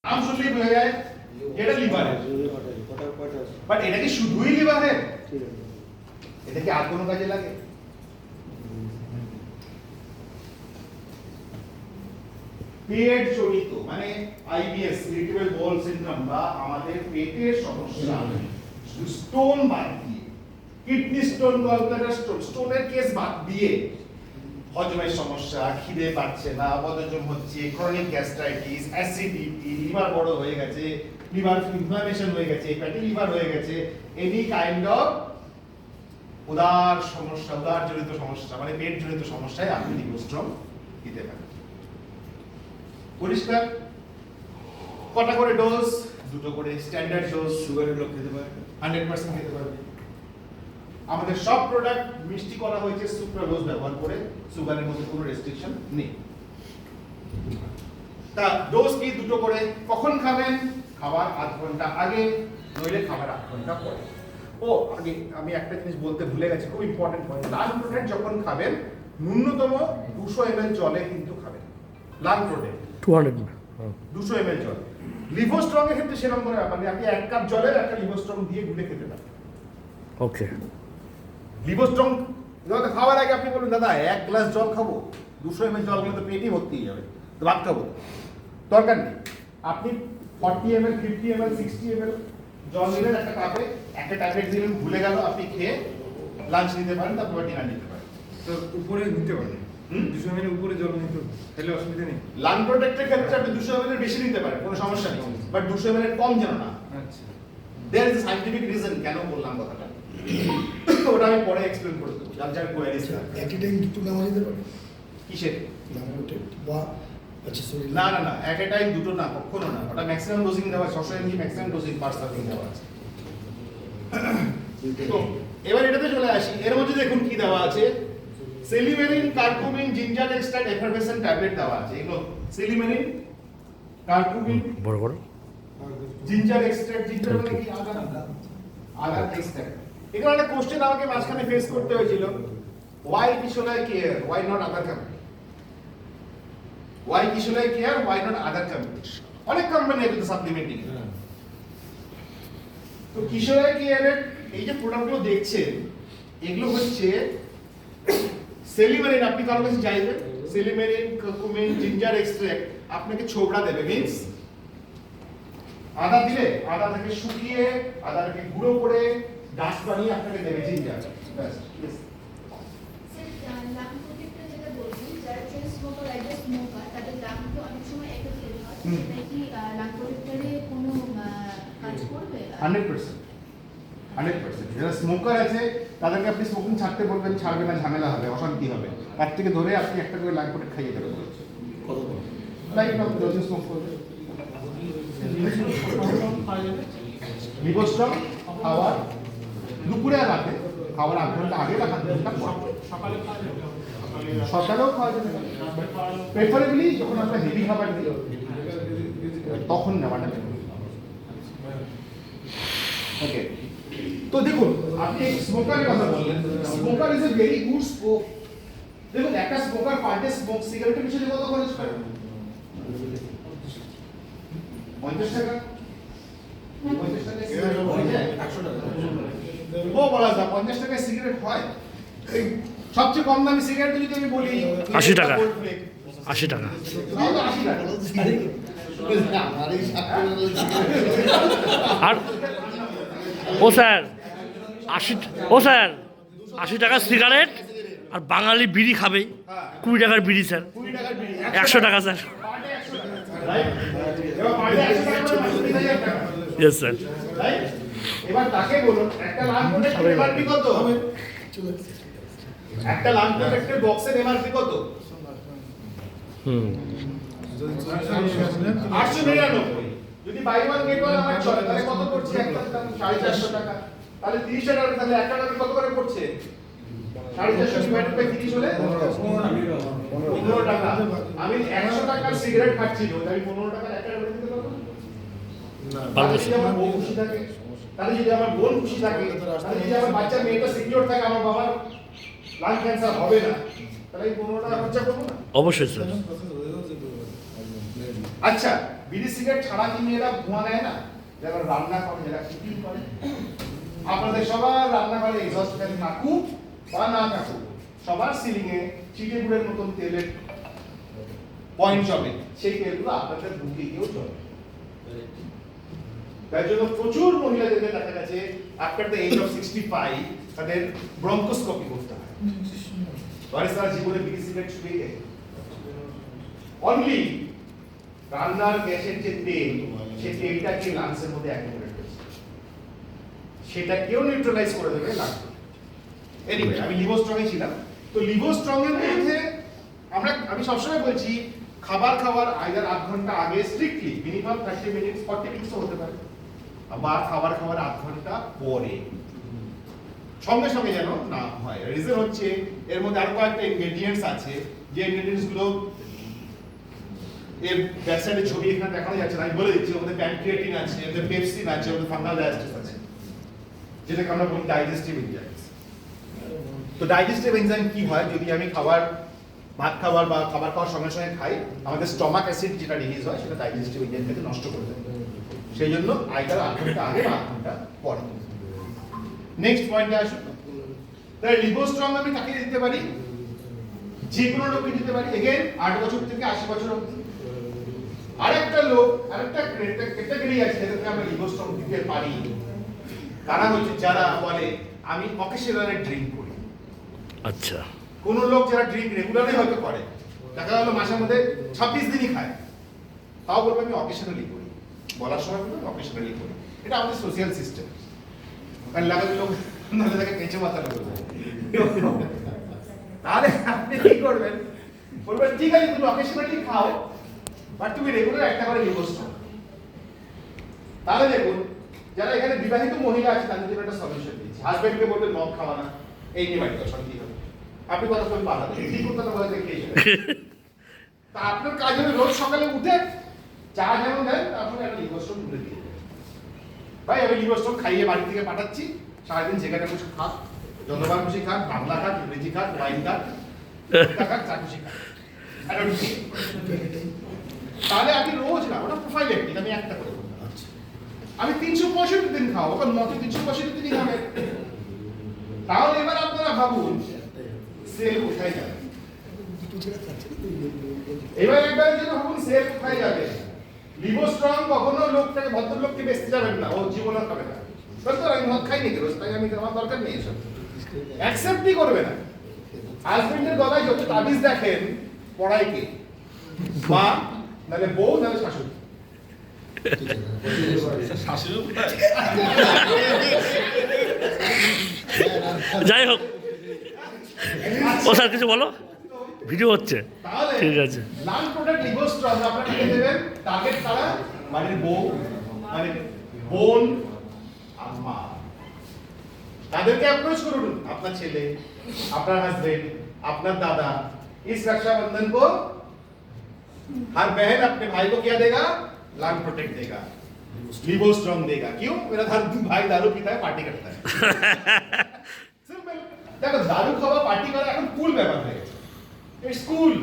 নাম শুনলেই বোঝা যায় এটা লিভারের। বাট এটা কি শুধুই লিভারের? এটা কি আর কোনো কাজে লাগে? পেট জনিত মানে আইবিএস ইরিটেবল বল সিনড্রোম বা আমাদের পেটের সমস্যা, স্টোন বাদ দিয়ে, কিডনি স্টোন, গলব্লাডার স্টোন, স্টোনের কেস বাদ দিয়ে হজমের সমস্যা, খিদে পাচ্ছে না, বদহজম হচ্ছে, ক্রনিক গ্যাস্ট্রাইটিস, অ্যাসিডিটি, লিভার বড় হয়ে গেছে, লিভার ইনফ্লামেশন হয়ে গেছে, ফ্যাটি লিভার হয়ে গেছে, এনি কাইন্ড অফ উদার সমস্যা, উদার জনিত সমস্যা মানে পেট জনিত সমস্যায় আপনি লিভোস্ট্রম দিতে পারেন। পরিষ্কার? কটা করে ডোজ? দুটো করে স্ট্যান্ডার্ড ডোজ। সুগারের লোক খেতে পারে 100% খেতে পারবে। আমাদের সব প্রোডাক্ট মিষ্টি করা হয়েছে সুক্রালোজ ব্যবহার করে, সুগারের মধ্যে কোনো রেস্ট্রিকশন নেই। তা ডোজ কি দুটো করে? কখন খাবেন? খাবার আধ ঘন্টা আগে, নইলে খাবার আধ ঘন্টা পরে। ও আগে আমি একটা জিনিস বলতে ভুলে গেছি, খুব ইম্পর্টেন্ট পয়েন্ট। লাং প্রোটেক্ট যখন খাবেন ন্যূনতম 200 ml জলে কিন্তু খাবেন। লাং প্রোটেক্ট 200 ml জল। লিভোস্ট্রং এর ক্ষেত্রে সেরকম করে ব্যাপার নেই, আপনি 1 কাপ জলে একটা লিভোস্ট্রং দিয়ে গুলে খেতে পারেন। ওকে। লিভোস্ট্রং যখন খাওয়ার আগে আপনি বলুন দাদা 1 গ্লাস জল খাবো, 200 ml জল খেলে তো পেটই ভর্তি হয়ে যাবে, তো ভাত খাবো, দরকার নেই। আপনি 40 ml, 50 ml, 60 ml জল নিলেন একটা কাপে, একটা ট্যাবলেট দিলেন, ভুলে গেল, আপনি খেয়ে লাঞ্চ নিতে পারেন, তারপর ডিনার নিতে পারেন। তো উপরে নিতে পারে 200 ml উপরে জল নিতে তাহলে অসুবিধা নেই। লাং প্রোটেক্টের ক্ষেত্রে আপনি 200 ml এর বেশি নিতে পারেন, কোনো সমস্যা নেই, বাট 200 ml এর কম যেন না। আচ্ছা, দেয়ার ইজ সায়েন্টিফিক রিজন কেন বললাম কথাটা, ওটা আমি পরে এক্সপ্লেন করে দেবো, যার যার কোয়ারিজ থাকবে। একই টাইম দুটো নেওয়া যেতে পারে কিসের? বা আচ্ছা সরি না না না, এট এ টাইম দুটো না, কখনো না, ওটা ম্যাক্সিমাম ডোজিং দেওয়া আছে, 600 mg ম্যাক্সিমাম ডোজিং পার সার্ভিং দেওয়া আছে। তো এবার এটাতে চলে আসি, এর মধ্যে দেখুন কি দেওয়া আছে, সেলিমেরিন, কার্কুমিন, জিঞ্জার এক্সট্রাক্ট, এফারভেসেন্ট ট্যাবলেট দেওয়া আছে। এগুলো সেলিমেরিন, কার্কুমিন, বড় বড় জিঞ্জার এক্সট্রাক্ট, জিঞ্জার মানে কি? আদার এক্সট্রাক্ট। এখানে একটা কোশ্চেন আমাকে মাঝখানে ফেস করতে হয়েছিল, why Kisholai care, why not other company? Why Kisholai care, why not other company? অনেক কোম্পানি আছে সাপ্লিমেন্টিং। তো কিশোরাই কেয়ারের এই যে প্রোডাক্টগুলো দেখছেন, এগুলো হচ্ছে সেলিমেরিন। আপনি কারোর কাছে চাইবেন সেলিমেরিন, কার্কুমিন, জিঞ্জার এক্সট্রাক্ট, আপনাকে ছোবড়া দেবে, মিন্স আদা দিলে আদাটাকে শুকিয়ে, আদাটাকে গুঁড়ো করে ডাস্ট বানিয়ে আপনাকে দেবে জিঞ্জার। ব্যাস। লাং প্রোটেক্টর যেটা বলছেন, যারা চেন স্মোকার, রাইডার স্মোকার, তাদের লাংকে অনেক সময় এফেক্টেড হয়, সেটা কি লাং প্রোটেক্টরে কোনো কাজ করবে? 100%। যারা স্মোকার আছে তাদেরকে আপনি স্মোকিং ছাড়তে বলবেন, ছাড়বে না, ঝামেলা হবে, অশান্তি হবে, তার থেকে ধরে আপনি একটা করে লাইফ প্রোটেক্ট খাইয়ে দেবেন। লাইফ লং যতদিন স্মোক করবে। লিভোস্ট্রং খাওয়ার দুপুরে আর রাতে, খাওয়ার 8 ঘন্টা আগে বা 7 ঘন্টা পর। সকালেও খাওয়া যাবে, প্রেফারেবলি যখন আমরা হেভি খাবার দিই তখন নেওয়াটা বেটার। ওকে, তো দেখুন আপনি স্মোকারের কথা বললেন, smoker is a very good smoke. দেখুন একটা স্মোকার পার ডে স্মোক সিগারেটের পিছনে কত খরচ করে? 50 টাকা। 50 টাকা সিগারেট হয় যায়, 100 টাকা। ও বলা যায় 50 টাকায় সিগারেট হয়? এই সবচেয়ে কম দামি সিগারেট যদি আমি বলি 80 টাকা। 80 টাকা। তাও তো 80 টাকা। আর ও স্যার 80 টাকার সিগারেট, আর বাঙালি বিড়ি খাবে 20 টাকার বিড়ি স্যার, 20 টাকার বিড়ি, 100 টাকা স্যার। পার ডে 100 টাকা, রাইট? এবার পার ডে 100 টাকা মানে 20,000 টাকা, ইয়েস স্যার। রাইট? এবার তাকে বলুন একটা লাং প্রোটেক্টের এমআরপি কত? একটা লাং প্রোটেক্টের বক্সের এমআরপি কত? 899। যদি বাই ওয়ান গেট ওয়ান আমার চলে তাহলে কত পড়ছে? একটা দাম 450 টাকা। তাহলে 30 টাকা, তাহলে একটা টাকা কত করে পড়ছে? 450 ডিভাইডেড বাই 30 হলে 15 টাকা। আমি 100 টাকার সিগারেট খাচ্ছি, আমি 15 টাকার একটা করে দিতে পারবো না? তাহলে যদি আমার বউ খুশি থাকে, তাহলে যদি আমার বোন খুশি থাকে, তাহলে যদি আমার বাচ্চা মেয়েটা সিকিউর থাকে, আমার বাবার লাং ক্যান্সার হবে না, তাহলে এই 15 টাকা খরচা করবো না? অবশ্যই স্যার। আচ্ছা, বিড়ি সিগারেট ছাড়া কি মেয়েরা ধোঁয়া দেয় না? যারা রান্না করে, যারা কুকিং করে, আপনাদের সবার রান্নাঘরে এক্সস্ট ফ্যান থাকুক বা না থাকুক, সবার সিলিং এ চিড়েগুড়ের মতন তেলের পয়েন্ট হবে, সেই তেলগুলো আপনাদের ঢুকে গিয়েও চলে। তার জন্য প্রচুর মহিলাদেরকে দেখা গেছে আফটার দ্য এজ অফ 65 তাদের ব্রঙ্কোস্কোপি করতে হয়। তারা জীবনে বিড়ি সিগারেট ছুঁয়ে দেয়। অনলি রান্নার গ্যাসের যে তেল, সেই তেলটাকে লাংসের মধ্যে অ্যাকুমুলেট করছে, সেটাকেও নিউট্রালাইজ করে দেবে লাংস। এনিওয়ে, আমি লিভোস্ট্রং এ ছিলাম। তো লিভোস্ট্রং এর মধ্যে আমি সবসময় বলছি খাবার খাওয়ার আইদার 8 ঘন্টা আগে স্ট্রিক্টলি মিনিমাম 30 মিনিট 40 মিনিটস হতে পারে, আবার খাবার খাওয়ার 8 ঘন্টা পরে, সঙ্গে সঙ্গে যেন না হয়। রিজন হচ্ছে এর মধ্যে আরো কয়েকটা ইনগ্রেডিয়েন্টস আছে, যে ইনগ্রেডিয়েন্টস গুলো এর ব্যাকসাইডে ছবি এখানে দেখানো যাচ্ছে না, আমি বলে দিচ্ছি। ওদের প্যানক্রিয়াটিন আছে, ওদের পেপসিন আছে, ওদের ফাঙ্গাল ডায়াস্টিস আছে, যেটাকে আমরা বলি ডাইজেস্টিভ এনজাইমস। তো ডাইজেস্টিভ এনজাইম কি হয়, যদি আমি ভাত খাবার বা খাবার খাওয়ার সঙ্গে সঙ্গে খাই, আমাদের স্টমাক অ্যাসিড যেটা রিলিজ হয় সেটা ডাইজেস্টিভ এনজাইমকে নষ্ট করে দেয়। সেই জন্য আইদার 8 ঘন্টা আগে বা 8 ঘন্টা পরে। নেক্সট পয়েন্টে আসুন। তাই লিভোস্ট্রং আমি কাকে দিতে পারি? যে কোনো লোককে দিতে পারি, এগেন 8 বছর থেকে 80 বছর অবধি। আরেকটা লোক, আরেকটা ক্যাটাগরি আছে যাদেরকে আমরা লিভোস্ট্রং দিতে পারি, তারা হচ্ছে যারা বলে আমি অকেশনালি ড্রিঙ্ক করি। আচ্ছা, কোন লোক যারা ড্রিঙ্ক রেগুলারলি হয়তো করে, দেখা গেল মাসের মধ্যে 26 দিনই খায়, তাও বলবে আমি অকেশনালি করি, বলার সময় বলবে অকেশনালি করি। এটা আমাদের সোশ্যাল সিস্টেম। কারণ লাগাতে লোক নাহলে তাকে পেঁচে মাথা বলবে। তাহলে আপনি কি করবেন? বলবেন ঠিক আছে তুমি অকেশনালি খাও, বাট তুমি রেগুলার একটা করে লিভোস্ট্রং। তাহলে দেখুন, যারা এখানে বিবাহিত মহিলা আছে তাদের জন্য একটা সলিউশন দিচ্ছি। হাজবেন্ডকে বলবেন মদ খাওয়া না, এই নিয়ে বাড়িতে শান্তি হবে। আপনি কথা বলবেন বাধা দেবেন, ঠিক করতে বলে দেখে তা আপনার কাজ হবে রোজ সকালে উঠে চা যেমন দেন, তারপরে একটা লিভোস্ট্রং তুলে দিয়ে দেবেন। ভাই আমি লিভোস্ট্রং খাইয়ে বাড়ি থেকে পাঠাচ্ছি, সারাদিন যেখানে খুশি খাক, যতবার খুশি খাক, বাংলা খাক, ইংরেজি খাক, ওয়াইন খাক, চা খুশি খাক। তাহলে আপনি রোজ না, ওটা প্রোফাইল একটি, আমি একটা করে বললাম। আমি 365 দিন খাও, ওখানে 365 দিনই খাবে। তাহলে এবার আপনারা ভাবুন সেল কোথায় যাবে। এবার একবার যেন ভাবুন সেল কোথায় যাবে। লিভোস্ট্রং কখনো লোকটাকে, ভদ্রলোককে বেচতে যাবেন না, ও জীবনে খাবে না। তো আমি মদ খাই নাকি রোজ, তাই আমি আমার দরকার নেই এসব, অ্যাকসেপ্টই করবে না। হাজবেন্ডের গলায় যত তাবিজ দেখেন, পড়াই কে? মা, নাহলে বউ, নাহলে শাশুড়ি। যাই হোক, ও স্যার কিছু বলো, ভিডিও হচ্ছে। তাহলে ঠিক আছে, নন প্রোডাক্ট লিভোস্ট্রং আপনারা কি দেবেন? টার্গেট তারা বাড়ির বউ, মানে বোন আর মা, তাদেরকে অ্যাপ্রোচ করুন। আপনার ছেলে, আপনার হাজবেন্ড, আপনার दादा, इस रक्षाबंधन को हर बहन अपने भाई को क्या देगा? लंग प्रोटेक्ट देगा, लिवोस्ट्रॉन्ग देगा। क्यों? मेरा भाई दारू पीता है, पार्टी करता है। सिंपल। देखो दारू खावा पार्टी करा এখন কুল ব্যাপার হয়ে গেছে। ইটস কুল।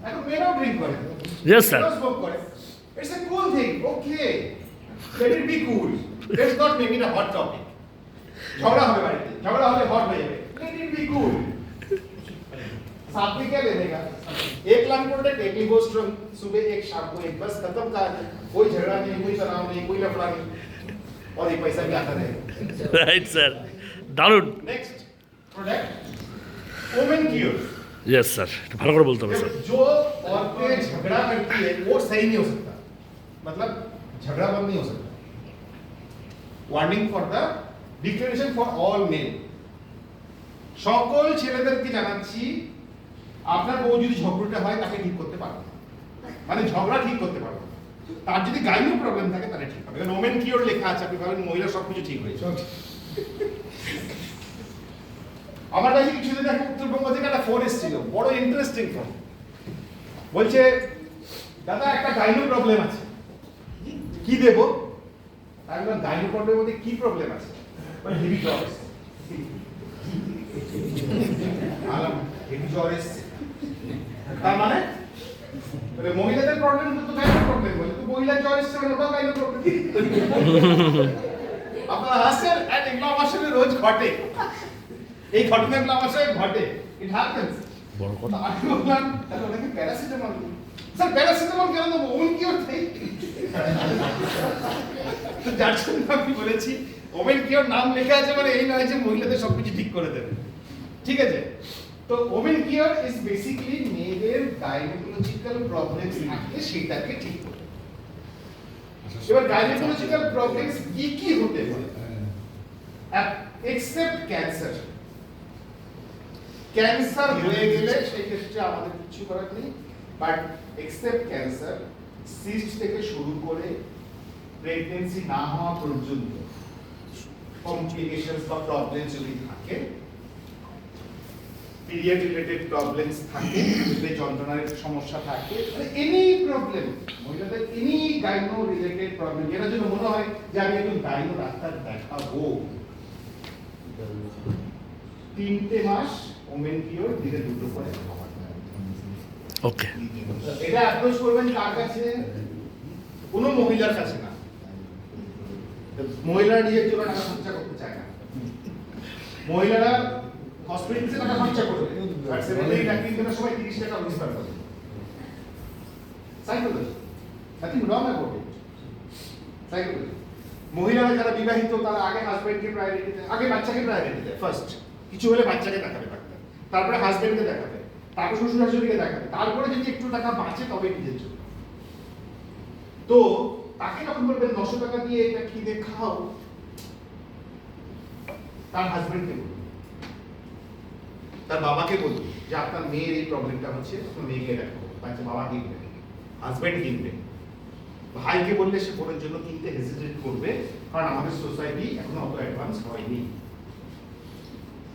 এখন মেয়েরাও ড্রিঙ্ক করে। Yes, sir. মেয়েরাও স্মোক করে। It's a cool thing. Okay, let it be cool. Let's not make it a hot topic. ঝগড়া হবে বাড়িতে, ঝগড়া হলে হট হয়ে যাবে। Let it be cool. साथ में क्या ले लेगा? एक लंग प्रोटेक्ट, एक लिवोस्ट्रॉन्ग, सुबह एक, शाम को एक, बस खत्म कहानी। कोई झगड़ा नहीं, कोई तनाव नहीं, कोई लफड़ा नहीं, और ये पैसा भी आता रहेगा। রাইট স্যার, দারুণ। Next product, women cure. Yes sir, ভালো করে বলতে হবে স্যার। जो औरतें झगड़ा करती है वो सही नहीं हो सकता, मतलब झगड़ा बंद नहीं हो सकता। Warning for the declaration for all mail. সকল ছেলেদেরকে জানাচ্ছি, আপনার বউ যদি ঝগড়াটা হয় তাকে ঠিক করতে পারবে না, মানে ঝগড়া ঠিক করতে পারবে না। তার যদি গাইনো প্রবলেম থাকে তাহলে ঠিক হবে। কারণ ওমেন কিওর লেখা আছে, আপনি ভাবেন মহিলা সবকিছু ঠিক হয়ে যাবে। আমার কাছে কিছুদিন আগে উত্তরবঙ্গ থেকে একটা ফোন এসেছিল, বড় ইন্টারেস্টিং ফোন। বলছে দাদা একটা গাইনো প্রবলেম আছে, কি দেব? আমি বললাম গাইনো প্রবলেমের মধ্যে কি প্রবলেম আছে? মানে হেভি জ্বর এসেছে। হেভি জ্বর এসেছে তার মানে মানে মহিলাদের প্রবলেম তো গাইনো প্রবলেম বলে তো মহিলা চয়েস ছিল ওটা গাইনো প্রবলেম আপনারা হাসছেন আর এগুলো আমার সঙ্গে রোজ ঘটে এই ঘটনাগুলো আমার সঙ্গে ঘটে ইট হ্যাপেন্স বড় কথা আমি বললাম তাহলে ওনাকে প্যারাসিটামল দিন স্যার প্যারাসিটামল কেন দেবো ওমেন কিওর নেই যার জন্য আমি বলেছি ওমেন কিওর নাম লেখা আছে মানে এই নয় যে মহিলাদের সবকিছু ঠিক করে দেবে ঠিক আছে তো ওমেন কিওর ইজ বেসিক্যালি মেয়েদের গাইনোকোলজিক্যাল প্রবলেমস থাকলে সেটাকে ঠিক করে এবার গাইনোকোলজিক্যাল প্রবলেমস কি কি হতে পারে এক্সেপ্ট ক্যান্সার ক্যান্সার হয়ে গেলে সেই ক্ষেত্রে আমাদের কিছু করার নেই বাট এক্সেপ্ট ক্যান্সার সিস্ট থেকে শুরু করে প্রেগন্যান্সি না হওয়া পর্যন্ত কমপ্লিকেশনস বা প্রবলেমস যদি থাকে পিরিয়ড রিলেটেড প্রবলেমস থাকে যদি যন্ত্রণার সমস্যা থাকে মানে এনি প্রবলেম মহিলাদের এনি গাইনো রিলেটেড প্রবলেম এর জন্য মনে হয় যে আমি একজন গাইনো ডাক্তার দেখাবো 3 মাস ওমেন কিওর দিনে 2 করে খাওয়া ওকে এটা অ্যাপ্রোচ করবেন কার কাছে কোনো মহিলার কাছে না মহিলারা নিজের জন্য টাকা খরচা করতে চায় না মহিলারা হসপিটালে টাকা খরচা করবে আর সেভেন্টি টাকিং দেওয়ার সময় 30 টাকা মিস করবে psychology nothing wrong about it psychology মহিলারা যারা বিবাহিত তারা আগে হাজবেন্ডকে প্রায়োরিটি দেয় আগে বাচ্চাকে প্রায়োরিটি দেয় ফার্স্ট কিছু হলে বাচ্চাকে দেখাবে ডাক্তার তারপরে হাজবেন্ডকে দেখাবে তারপর শ্বশুর শাশুড়িকে দেখাবে তারপরে যদি একটু টাকা বাঁচে তবে নিজের জন্য তো তাকে যখন বলবেন 900 টাকা দিয়ে এটা কিনে খাও তার হাজবেন্ডকে বলুন তার বাবাকে বলুন যে আপনার মেয়ের এই প্রবলেমটা হচ্ছে আপনার মেয়েকে দেখো বাচ্চা বাবা কিনবে হাজবেন্ড কিনবে ভাইকে বললে সে বোনের জন্য কিনতে হেজিটেট করবে কারণ আমাদের সোসাইটি এখনো অত অ্যাডভান্স হয়নি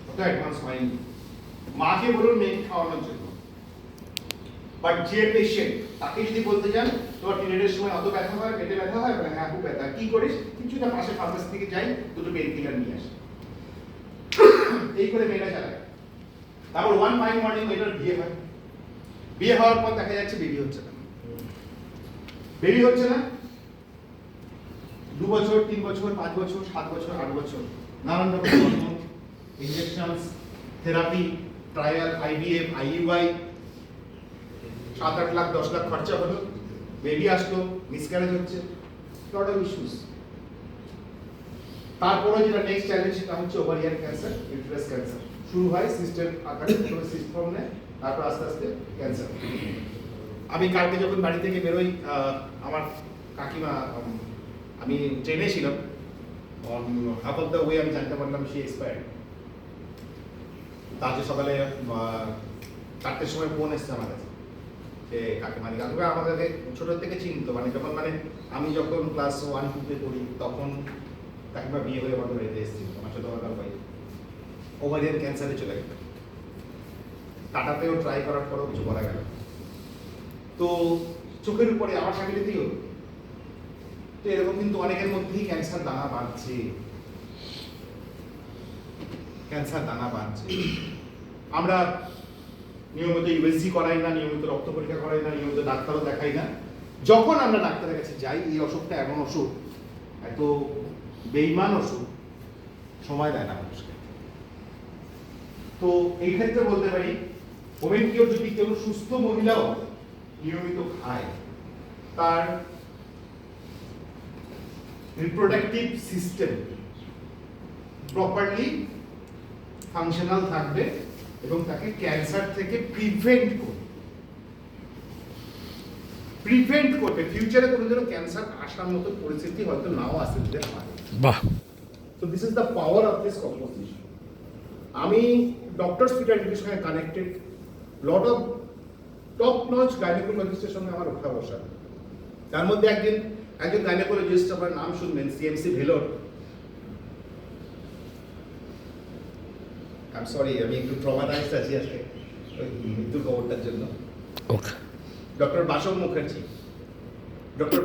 অত অ্যাডভান্স হয়নি মাকে বলুন মেয়েকে খাওয়ানোর জন্য বাট যে পেশেন্ট তাকে যদি বলতে যান তোমার পিরিয়ডের সময় অত ব্যথা হয় পেটে ব্যথা হয় মানে হ্যাঁ খুব ব্যথা কি করিস কিছু না পাশে ফার্মেসি থেকে যাই দুটো পেন কিলার নিয়ে আসি এই করে মেয়েটা চালায় তারপর ওয়ান ফাইন মর্নিং মেয়েটার বিয়ে হয় বিয়ে হওয়ার পর দেখা যাচ্ছে বেবি হচ্ছে না বেবি হচ্ছে না 2 বছর 3 বছর 5 বছর 7 বছর 8 বছর নানান রকম hormone injections therapy trial IVF IUI 7-8 lakh 10 lakh খরচা হলো বেবি আসলো মিসক্যারেজ হচ্ছে লট অফ ইস্যুস তারপরে যেটা নেক্সট চ্যালেঞ্জ সেটা হচ্ছে ওভারিয়ান ক্যান্সার ইউটেরাস ক্যান্সার শুরু হয় সিস্টেম আকারে প্রথমে সিস্ট ফর্ম নেয় তারপর আস্তে আস্তে ক্যান্সার আমি কালকে যখন বাড়ি থেকে বেরোই আমার কাকিমা আমি ট্রেনে ছিলাম হাফ অফ দ্য ওয়ে আমি জানতে পারলাম সে এক্সপায়ার্ড তার সকালে 4টের সময় ফোন এসছে আমার কাছে যে কাকিমা আমাদেরকে ছোট থেকে চিনতো মানে যখন মানে আমি যখন ক্লাস 1-2 পড়ি তখন কাকিমা বিয়ে হয়ে আমাদের বাড়িতে এসেছিল আমার ছোটবেলার ভাই ওভারিয়ান ক্যান্সারে চলে গেল কাটাতেও ট্রাই করার পরেও কিছু করা গেল তো চোখের উপরে আমার ফ্যামিলিতেই তো এরকম কিন্তু অনেকের মধ্যেই ক্যান্সার দানা বাঁধছে আমরা নিয়মিত ইউএসজি করাই না নিয়মিত রক্ত পরীক্ষা করাই না নিয়মিত ডাক্তারও দেখাই না যখন আমরা ডাক্তারের কাছে যাই এই অসুখটা এমন অসুখ এত বেইমান অসুখ সময় দেয় না মানুষকে তো এই ক্ষেত্রে বলতে পারি ওমেন কিওর যদি কেউ সুস্থ মহিলাও নিয়মিত খায় তার রিপ্রোডাক্টিভ সিস্টেম প্রপারলি ফাংশনাল থাকবে এবং তাকে ক্যান্সার থেকে প্রিভেন্ট করবে ফিউচারে কোনো যেন ক্যান্সার আসার মতো পরিস্থিতি হয়তো নাও আসতে দিতে পারে বাহ so this is the power of this composition আমি ডক্টরস ফিটালিটির সঙ্গে connected lot of top notch গাইনোকোলজিস্টের সঙ্গে আমার ওঠা বসা তার মধ্যে একজন গাইনোকোলজিস্ট আমার নাম শুনবেন CMC Vellore I am sorry আমি একটু ট্রমাটাইজড আছি আজকে ওই মৃত্যুর খবরটার জন্য ওকে ডক্টর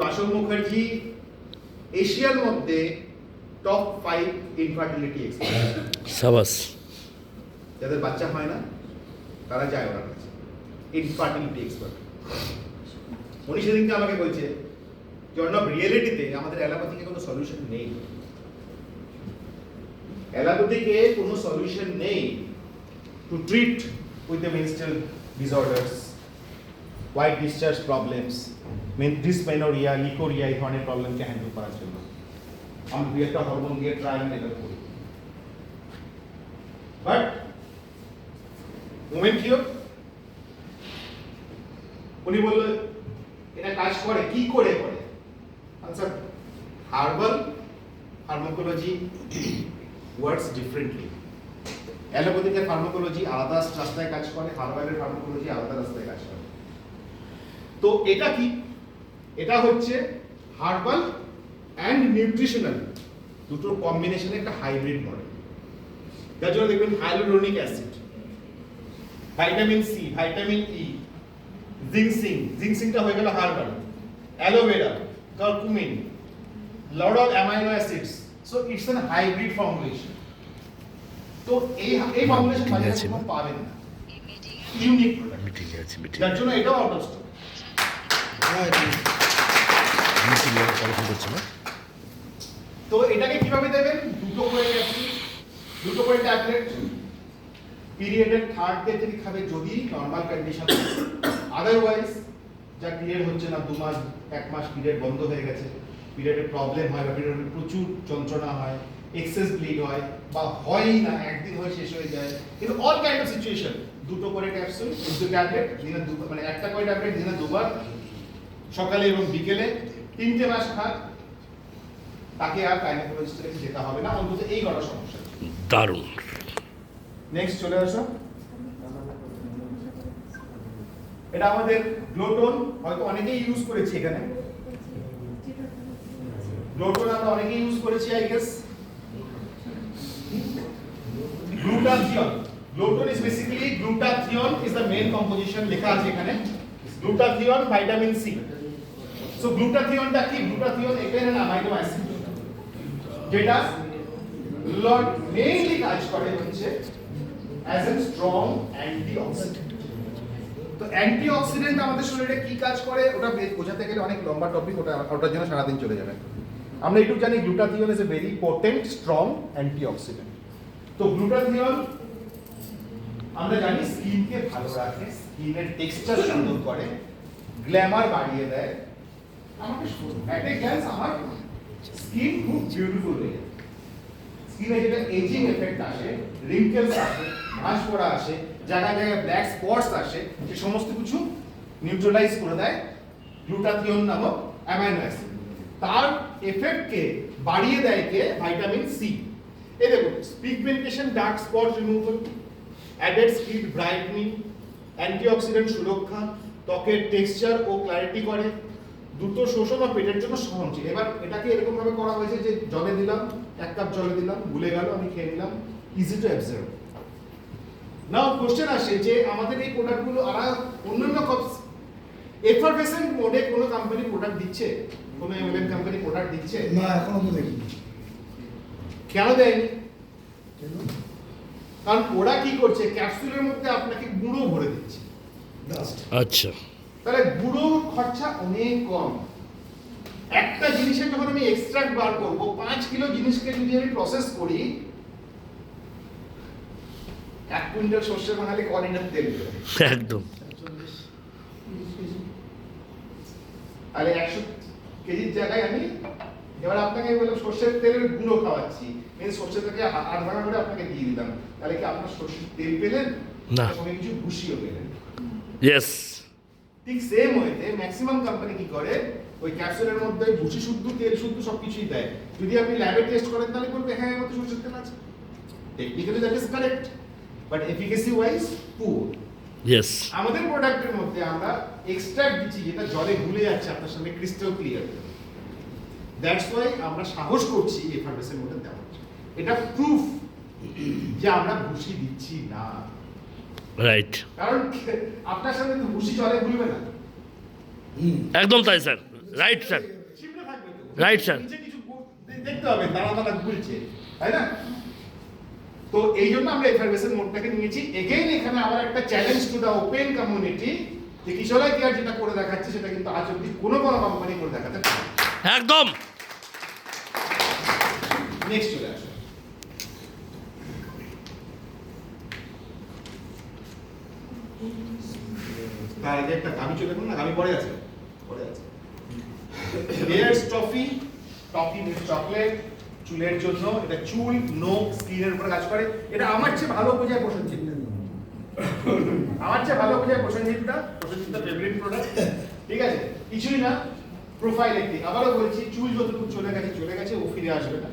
বাসব মুখার্জি এশিয়ার মধ্যে টপ 5 ইনফার্টিলিটি এক্সপার্ট সাবাস যাদের বাচ্চা হয় না তারা যায় ওনার কাছে ইনফার্টিলিটি এক্সপার্ট উনি সেদিনকে আমাকে বলছে যে অর্ণব রিয়েলিটিতে আমাদের অ্যালোপ্যাথিকে কোনো সলিউশন নেই, অ্যালোপ্যাথিকে কোনো সলিউশন নেই to treat with the menstrual disorders, white discharge problems, dysmenorrhoea, leucorrhoea এই ধরনের প্রবলেমকে হ্যান্ডেল করার জন্য আমরা দুই একটা হরমোন দিয়ে ট্রাই অ্যান্ড এরর করি। বাট মোমেন্ট কিওর উনি বললো এটা কাজ করে, কি করে করে? Answer, herbal pharmacology works differently. অ্যালোপ্যাথিকের ফার্মাকোলজি আলাদা রাস্তায় কাজ করে, হার্বালের ফার্মাকোলজি আলাদা রাস্তায় কাজ করে। তো এটা কি? এটা হচ্ছে হার্বাল অ্যান্ড নিউট্রিশনাল দুটোর কম্বিনেশনে একটা হাইব্রিড মডেল। যার জন্য দেখবেন hyaluronic acid, vitamin C, vitamin E, ginseng, জিনসিংটা হয়ে গেল herbal, aloe vera, curcumin, lot of amino acids, so it's an hybrid formulation. তো এই ফর্মুলেশন বাজারে কোনো পাবেন না, ইউনিক প্রোডাক্ট, মিটিংয়ে আছে, মিটিং যার জন্য এটাও আউট অফ স্টক। করছে না। তো এটাকে কিভাবে দেবেন? দুটো করে ক্যাপসুল, দুটো করে ট্যাবলেট, পিরিয়ডের থার্ড ডে থেকে খাবে যদি নরমাল কন্ডিশন। আদারওয়াইজ যা পিরিয়ড হচ্ছে না, 2 মাস 1 মাস পিরিয়ড বন্ধ হয়ে গেছে, পিরিয়ডের প্রবলেম হয় বা পিরিয়ডে প্রচুর যন্ত্রণা হয়, এক্সেস ব্লিড হয় বা হয়ই না, একদিন হয়ে শেষ হয়ে যায়, কিন্তু অল কাইন্ড অফ সিচুয়েশন দুটো করে ক্যাপসুল, দুটো ট্যাবলেট দিনে মানে একটা করে ট্যাবলেট দিনে 2 বার, সকালে এবং বিকেলে 3টে মাস খান, তাকে আর গাইনোকোলজিস্টের কাছে যেতে হবে না, অন্তত এই কটা সমস্যা। দারুণ। নেক্সট চলে আসো। এটা আমাদের গ্লুটোন, হয়তো অনেকেই ইউজ করেছি এখানে। গ্লুটোন আমরা অনেকেই ইউজ করেছি I guess. Glutathione, glutone is basically, glutathione is the main composition, লেখা আছে এখানে গ্লুটাথিয়ন ভিটামিন সি। সো গ্লুটাথিয়নটা কি? গ্লুটাথিয়ন এখানে অ্যামাইনো অ্যাসিড, যেটা মেইনলি কাজ করে হচ্ছে অ্যাজ এ স্ট্রং অ্যান্টিঅক্সিডেন্ট। তো অ্যান্টিঅক্সিডেন্ট আমাদের শরীরে কি কাজ করে ওটা বোঝাতে গেলে অনেক লম্বা টপিক, ওটার জন্য সারাদিন চলে যাবে। আমরা একটু জানি glutathione is a very potent strong antioxidant. তো গ্লুটাথিয়ন আমরা জানি স্কিনকে ভালো রাখে, স্কিনের টেক্সচার সুন্দর করে, গ্ল্যামার বাড়িয়ে দেয়। আমাকে অ্যাট এ গ্ল্যান্স আমার স্কিন খুব বিউটিফুল হয়ে যায়। স্কিনে যেটা এজিং এফেক্ট আসে, রিঙ্কেলস আসে, ভাঁজ পড়া আসে, জায়গায় জায়গায় ব্ল্যাক স্পটস আসে, সে সমস্ত কিছু নিউট্রালাইজ করে দেয় গ্লুটাথিয়ন নামক অ্যামাইনো অ্যাসিড। তার এফেক্টকে বাড়িয়ে দেয় কে? Vitamin C. এই দেখুন, pigmentation, dark spot removal, added skin brightening, antioxidant সুরক্ষা, ত্বকের টেক্সচার ও ক্ল্যারিটি করে, দ্রুত শোষণ ও পেটের জন্য সহনশীল। এবার এটাকে এরকম ভাবে করা হয়েছে যে জলে দিলাম, 1 কাপ জলে দিলাম, গুলে গেল, আমি খেয়ে নিলাম, easy to absorb. Now question আসে যে আমাদের এই প্রোডাক্টগুলো আর অন্যান্য এফারভেসেন্ট মোডে কোনো কোম্পানি প্রোডাক্ট দিচ্ছে, কোনো এমএলএম কোম্পানি প্রোডাক্ট দিচ্ছে? না, এখনো তো দেখিনি। কেন দেয়নি? কেন? কারণ ওরা কি করছে, ক্যাপসুলের মধ্যে আপনাকে গুঁড়ো ভরে দিচ্ছে। Dust। আচ্ছা, তাহলে গুঁড়ো খরচা অনেক কম। একটা জিনিসের যখন আমি এক্সট্রাক্ট বার করব, 5 কিলো জিনিসকে যদি আমি প্রসেস করি, 1 কুইন্টাল সর্ষে বানালে ক লিটার তেল বেরোবে? একদম। তাহলে 100 কেজির জায়গায় আমি এবার আপনাকে বললাম সর্ষের তেলের গুঁড়ো খাওয়াচ্ছি, মানে সর্ষে থেকে 8 ভাঙা করে আপনাকে দিয়ে দিলাম, তাহলে কি আপনার সর্ষের তেল পেলেন? না। সঙ্গে কিছু ভুষিও পেলেন। ইয়েস। ঠিক সেম ওয়েতে ম্যাক্সিমাম কোম্পানি কি করে, ওই ক্যাপসুলের মধ্যে ভুসি শুদ্ধ, তেল শুদ্ধ সবকিছুই দেয়। যদি আপনি ল্যাবে টেস্ট করেন তাহলে বলবে হ্যাঁ এর মধ্যে সরষের তেল আছে। Technically that is correct, but efficacy wise poor. Yes. আমাদের প্রোডাক্টের মধ্যে আমরা এক্সট্রাক্ট দিচ্ছি যেটা জলে গুলে যাচ্ছে আপনার সামনে ক্রিস্টাল ক্লিয়ার। দ্যাটস ওয়াই আমরা সাহস করছি এফারভেসেন্ট মধ্যে দেওয়ার। এটা প্রুফ যে আমরা ভুসি দিচ্ছি না। রাইট। কারণ আপনার সামনে তো ভুসি জলে গুলবে না, একদম তাই স্যার। Right sir. চিমড়ে থাকবে তো। Right, sir. নিচে কিছু দেখতে হবে দানা দানা গুলছে, তাই না? তো এই জন্য আমরা এফারভেসেন্ট মোডটাকে নিয়েছি। এগেইন এখানে আবার একটা challenge to the open community, যে কিশোরাই কেয়ার যেটা করে দেখাচ্ছে সেটা কিন্তু আজ অব্দি কোনো কোম্পানি করে দেখাতে পারে না। একদম। নেক্সট চলে আসো। তার আগে একটা গামি চলে গেল না, গামি পড়ে আছে, পড়ে আছে। Layers toffee, toffee means chocolate, চুলের জন্য। এটা চুল, নখ, স্কিনের উপর কাজ করে। এটা আমার চেয়ে ভালো বোঝায় প্রসেনজিৎ। আমার চেয়ে ভালো বোঝায় প্রসেনজিৎটা, প্রসেনজিৎটা ফেভারিট প্রোডাক্ট। ঠিক আছে, কিছুই না, প্রোফাইল একটি। আবারও বলছি, চুল যতটুকু চলে গেছে, ও ফিরে আসবে না।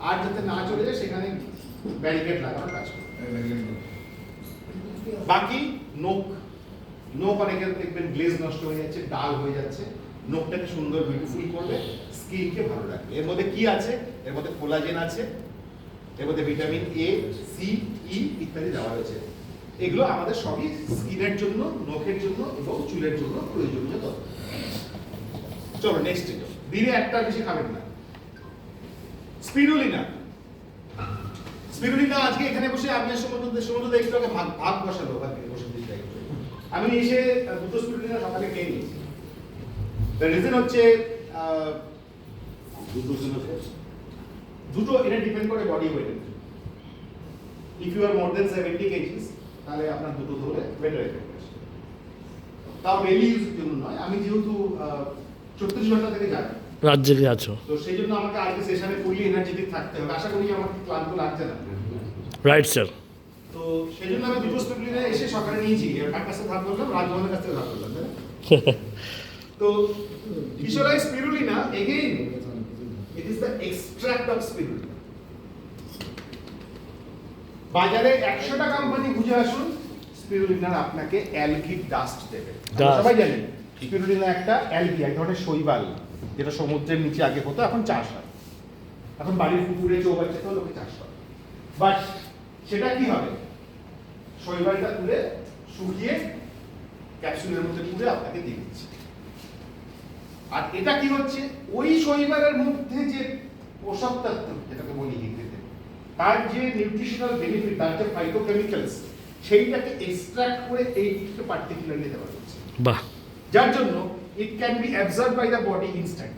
আর যাতে না চলে যায় সেখানে ব্যারিকেড লাগানোর কাজ করে। বাকি নখ, নখ অনেকের দেখবেন গ্লেজ নষ্ট হয়ে যাচ্ছে, ডাল হয়ে যাচ্ছে। নখটাকে সুন্দর বিউটিফুল করবে, স্কিনকে ভালো রাখবে। এর মধ্যে কি আছে? এর মধ্যে কোলাজেন আছে, এর মধ্যে ভিটামিন এ, সি, ই ইত্যাদি দেওয়া রয়েছে। এগুলো আমাদের সবই স্কিনের জন্য, নখের জন্য এবং চুলের জন্য প্রয়োজনীয় তথ্য। চলো নেক্সট দিনে একটা বেশি খাবেন না। স্পিরুলিনা। স্পিরুলিনা আজকে এখানে বসে আমি সমুদ্র একটু আগে ভাগ বসালো, বসে দিতে। আমি এসে দুটো স্পিরুলিনা সকালে খেয়ে নিয়েছি। দ্য রিজন হচ্ছে দুটো, এটা ডিপেন্ড করে body weight. If you are more than 70 kgs তাহলে আপনার দুটো ধরে বেটার এফেক্ট আসে। তাও ডেইলি ইউজের জন্য নয়। আমি যেহেতু 34 ঘন্টা থেকে যাই, রাজ্যে আছো, তো সেই জন্য আমাকে আজকে সেশনে ফুললি এনার্জেটিক থাকতে হবে। আশা করি আমাকে ক্লান্ত লাগছে না। Right sir. তো সেই জন্য আমি দুটো স্পিরুলিনা এসে সকালে নিয়েছি। কার কাছে ধার করলাম? রাজভবনের কাছ থেকে ধার করলাম, তাই না? তো কিশোরাই spirulina, again it is the extract of spirulina. বাজারে 100টা কোম্পানি খুঁজে আসুন, স্পিরুলিনার আপনাকে অ্যালগি ডাস্ট দেবে। আমরা সবাই জানি স্পিরুলিনা একটা অ্যালগি, এক ধরনের শৈবাল, যেটা সমুদ্রের নিচে আগে হতো, এখন চাষ হয়। এখন বাড়ির পুকুরে চৌবাচ্চাতেও লোকে চাষ করে। বাট সেটা কি হবে? শৈবালটা তুলে শুকিয়ে ক্যাপসুলের মধ্যে পুরে আপনাকে দিয়ে দিচ্ছে। আর এটা কি হচ্ছে? ওই শৈবালের মধ্যে যে পোষক তত্ত্ব, যেটাকে বলি ইংরেজিতে, তার যে নিউট্রিশনাল বেনিফিট, তার যে ফাইটোকেমিক্যালস, সেইটাকে এক্সট্রাক্ট করে এইটাকে পার্টিকুলারলি দেওয়া হচ্ছে। বাহ। যার জন্য it can be absorb by the body instant.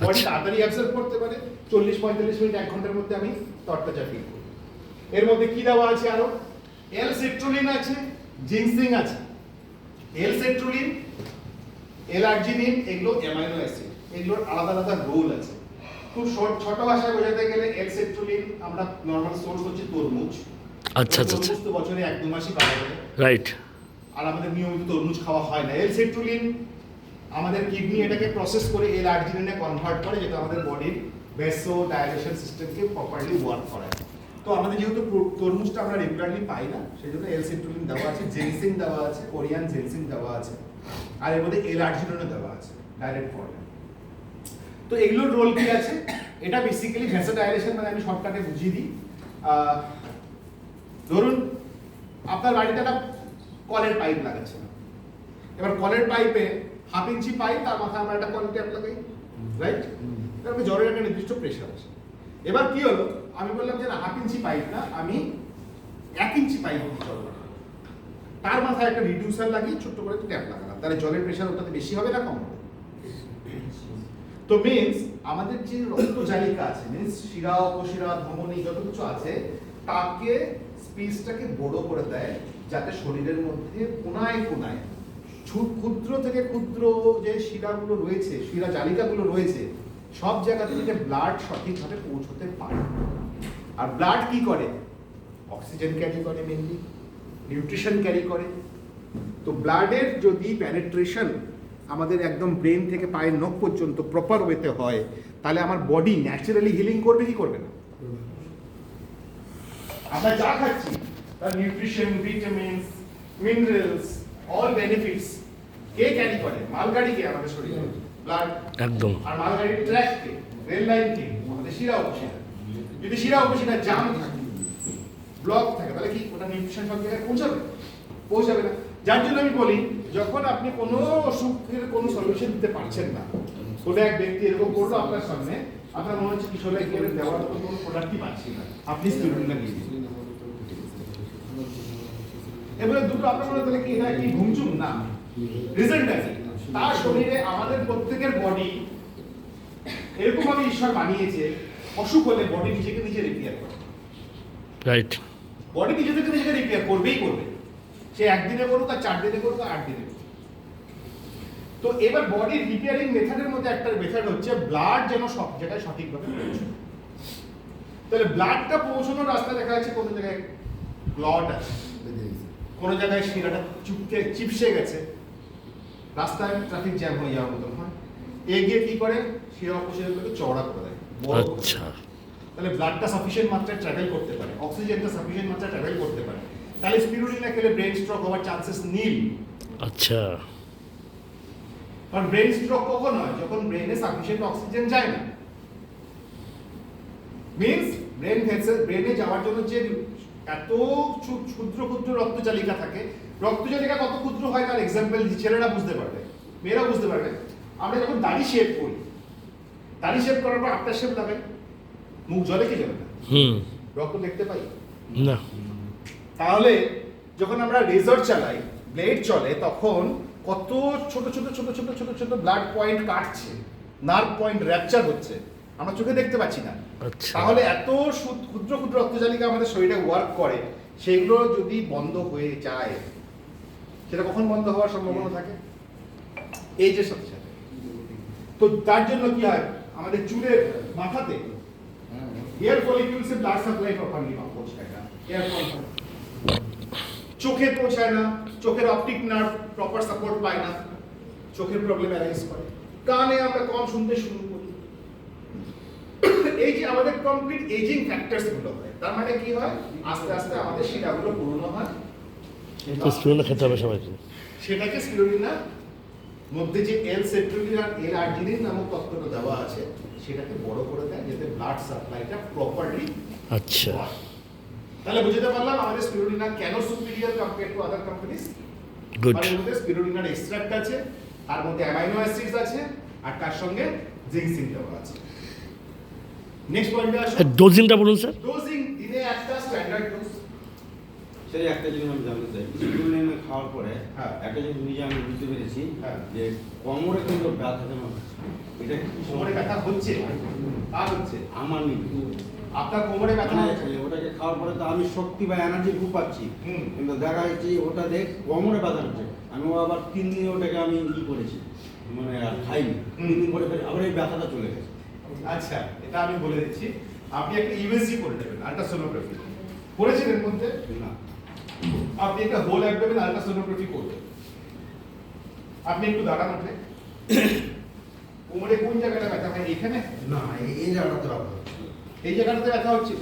Body তাড়াতাড়ি অ্যাবজর্ব করতে পারে। 40-45 মিনিট, 1 ঘন্টার মধ্যে আমি তরতাজা ফিল করি। এর মধ্যে কি দেওয়া আছে আরো? এল-সিট্রুলিন আছে, জিনসিং আছে। এল-সিট্রুলিন, এল-আর্জিনিন, এগুলো অ্যামাইনো অ্যাসিড। এগুলোর আলাদা আলাদা রোল আছে। খুব ছোট ভাষায় বোঝাতে গেলে এল-সিট্রুলিন আমরা নরমাল সোর্স হচ্ছে তরমুজ। আচ্ছা আচ্ছা আচ্ছা, তরমুজ তো বছরে 1-2 মাসই পাওয়া যায়। রাইট। আর আমাদের নিয়মিত তরমুজ খাওয়া হয় না। এল-সিট্রুলিন আমাদের কিডনি এটাকে প্রসেস করে এল-আর্জিনিনে কনভার্ট করে, যেটা আমাদের বডির ভেসো ডাইজেশন সিস্টেমকে প্রপারলি ওয়ার্ক করায়। তো আমাদের যেহেতু তরমুজটা আমরা রেগুলারলি পাই না, সেই জন্য এল-সিট্রুলিন দেওয়া আছে, জেনসিং দেওয়া আছে, কোরিয়ান জেনসিং দেওয়া আছে, আর এর মধ্যে এল-আর্জিনিনও দেওয়া আছে ডাইরেক্ট ফর্মে। তো এগুলোর রোল কি আছে? এটা বেসিক্যালি ভেসো ডাইলেশন, মানে আমি শর্টকাটে বুঝিয়ে দিই। ধরুন আপনার বাড়িতে একটা কলের পাইপ লাগাচ্ছে না। এবার কলের পাইপে 1/2 ইঞ্চি পাইপ, তার মাথায় আমরা একটা কল ট্যাপ লাগাই, রাইট? তারপরে জলের একটা নির্দিষ্ট প্রেশার আছে। এবার কি হলো? আমি বললাম যে না, 1/2 ইঞ্চি পাইপ না, আমি 1 ইঞ্চি পাইপ জল লাগাবো। তার মাথায় একটা রিডিউসার লাগিয়ে ছোট্ট করে ট্যাপ লাগালাম। তাহলে জলের প্রেশার ওটাতে বেশি হবে না কম হবে? তো মিন্স আমাদের যে রক্তজালিকা আছে, মিন্স শিরা, উপশিরা, ধমনী যত কিছু আছে, তাকে স্পেসটাকে বড় করে দেয়, যাতে শরীরের মধ্যে কোনায় কোনায় ক্ষুদ্র থেকে ক্ষুদ্র যে শিরাগুলো রয়েছে, শিরা জালিকাগুলো রয়েছে, সব জায়গা থেকে ব্লাড সঠিকভাবে পৌঁছতে পারে। আর ব্লাড কি করে? অক্সিজেন ক্যারি করে, মেনলি নিউট্রিশন ক্যারি করে। তো ব্লাডের যদি পেনিট্রেশন আমাদের একদম ব্রেন থেকে পায়ের নখ পর্যন্ত প্রপার ওয়েতে হয়, তাহলে আমার বডি ন্যাচারালি হিলিং করবে কি করবে না? আমরা যা খাচ্ছি তার nutrition, vitamins, minerals, all benefits কে ক্যারি করে? মালগাড়ি কে আমাদের শরীরে? ব্লাড। একদম। আর মালগাড়ির ট্র্যাক কে? রেল লাইন কে? আমাদের শিরা উপশিরা। যদি শিরা উপশিরা জাম থাকে, ব্লক থাকে, তাহলে কি ওটা নিউট্রিশন সব জায়গায় পৌঁছাবে না। যার জন্য আমি বলি, যখন আপনি কোনো অসুখের কোনো সলিউশন দিতে পারছেন না, কোনো এক ব্যক্তি এরকম করলো আপনার সামনে, আপনার মনে হচ্ছে কিশোরাই কেয়ারের দেওয়ার কোনো প্রোডাক্টই পাচ্ছি না, আপনি স্পিরুলিনা দিয়ে দিন। এবারে দুটো আপনার মনে হলে কি এটা কি ঘুমচুম না, রিজেন্ট আছে। তার শরীরে আমাদের প্রত্যেকের বডি এরকম ভাবে ঈশ্বর বানিয়েছে, অসুখ হলে বডি নিজেকে নিজে রিপেয়ার করে। রাইট। বডি নিজে থেকে নিজেকে রিপেয়ার করবেই করবে, সে একদিনে করুক আর 4 দিনে করুক আর 8 দিনে করুক। তো এবার বডির রিপেয়ারিং মেথডের মধ্যে একটা মেথড হচ্ছে ব্লাড যেন সব জায়গায় সঠিকভাবে পৌঁছায়। তাহলে ব্লাডটা পৌঁছানোর রাস্তা দেখা যাচ্ছে কোনো জায়গায় ক্লট আছে, কোনো জায়গায় শিরাটা চিপসে গেছে, রাস্তায় ট্রাফিক জ্যাম হয়ে যাওয়ার মতন হয়, এগিয়ে কি করে শিরা অপশিরাগুলোকে চওড়া করে দেয়, বড় করে দেয়। আচ্ছা। তাহলে ব্লাডটা সাফিসিয়েন্ট মাত্রায় ট্রাভেল করতে পারে, অক্সিজেনটা সাফিসিয়েন্ট মাত্রায় ট্রাভেল করতে পারে। তাহলে স্পিরুলিনা খেলে ব্রেন স্ট্রোক হওয়ার চান্সেস নীল। আচ্ছা। কারণ ব্রেন স্ট্রোক কখন হয়? যখন ব্রেনে সাফিসিয়েন্ট অক্সিজেন যায় না। মিন্স ব্রেন ভেসেল, ব্রেনে যাওয়ার জন্য যে এত ক্ষুদ্র ক্ষুদ্র রক্তচালিকা থাকে, রক্তচালিকা কত ক্ষুদ্র হয় তার এক্সাম্পল ছেলেরা বুঝতে পারবে, মেয়েরা বুঝতে পারবে। আমরা যখন দাড়ি শেভ করি, দাড়ি শেভ করার পর আফটার শেভ লাগাই, মুখ জলে কি জলে না, রক্ত দেখতে পাই না। তাহলে যখন আমরা রেজার চালাই, ব্লেড চলে, তখন কত ছোট ছোট ছোট ছোট ছোট ছোট ব্লাড পয়েন্ট কাটছে, নার্ভ পয়েন্ট র্যাপচার হচ্ছে, আমরা চোখে দেখতে পাচ্ছি না। আচ্ছা। তাহলে এত ক্ষুদ্র ক্ষুদ্র রক্তচালিকা আমাদের শরীরে ওয়ার্ক করে, সেগুলো যদি বন্ধ হয়ে যায়, সেটা কখন বন্ধ হওয়ার সম্ভাবনা থাকে? এই যে সাথে সাথে। তো তার জন্য কি হয়, আমাদের চুলের মাথাতে হেয়ার ফলিকিউলসে ব্লাড সাপ্লাই প্রপারলি পৌঁছায় না, হেয়ার ফল চোখে পৌঁছায় না, চোখের অপটিক নার্ভ প্রপার সাপোর্ট পায় না, চোখের প্রবলেম অ্যারাইজ করে, কানে আমরা কম শুনতে শুরু করি। এই যে আমাদের কমপ্লিট এজিং ফ্যাক্টরস গুলো হয়, তার মানে কি হয়, আস্তে আস্তে আমাদের শিরাগুলো পুরনো হয়। তো স্টুডেন্ট খেতে হবে সবাইকে। সেটাকে স্পিরুলিনা মধ্যে যে এল সেট্রুলিন আর এল আর্জিনিন নামক তত্ত্বটা দেওয়া আছে, সেটাকে বড় করে দেয় যাতে ব্লাড সাপ্লাইটা প্রপারলি। আচ্ছা। তাহলে বুঝতে পারলাম আমাদের স্পিরুলিনা কেন superior compare to other companies. Good. এর মধ্যে স্পিরুলিনার এক্সট্রাক্ট আছে, তার মধ্যে অ্যামাইনো অ্যাসিডস আছে, আর তার সঙ্গে জিঙ্কসিন দেওয়া আছে। নেক্সট পয়েন্টে আসো, ডোজিংটা বলুন স্যার। ডোজিং দিনে একটা স্ট্যান্ডার্ড ডোজ। সেই একটা জিনিস আমি জানতে চাই, স্পিরুলিনা খাওয়ার পরে হ্যাঁ। একটা জিনিস নিজে আমি বুঝতে পেরেছি হ্যাঁ। যে কোমরে কিন্তু ব্যথা কেন হচ্ছে। এটা কি কোমরে ব্যথা হচ্ছে, আর হচ্ছে আমার নেই, আপনার কোমরে ব্যথা মানে হচ্ছে। ওটাকে খাওয়ার পরে তো আমি শক্তি বা এনার্জি খুব পাচ্ছি, হুম। কিন্তু দেখা যাচ্ছে ওটা দেখ কোমরে ব্যথা হচ্ছে। আমি আবার 3 দিন ওটাকে আমি করেছি, মানে আর খাইনি। 3 দিন পরে ফের আবার এই ব্যথাটা চলে গেছে। আচ্ছা, এটা আমি বলে দিচ্ছি, আপনি একটা ইউএসজি করে নেবেন, আল্ট্রাসোনোগ্রাফি করেছেন এর মধ্যে? না, আপনি একটা হোল অ্যাবডোমেন আল্ট্রাসোনোগ্রাফি করবেন। আপনি একটু দাঁড়ান ওঠে, কোমরে কোন জায়গাটা ব্যথা হয়? এখানে? না, এই জায়গাটাতে ব্যথা হচ্ছে। এই জায়গাটাতে ব্যথা হচ্ছিল?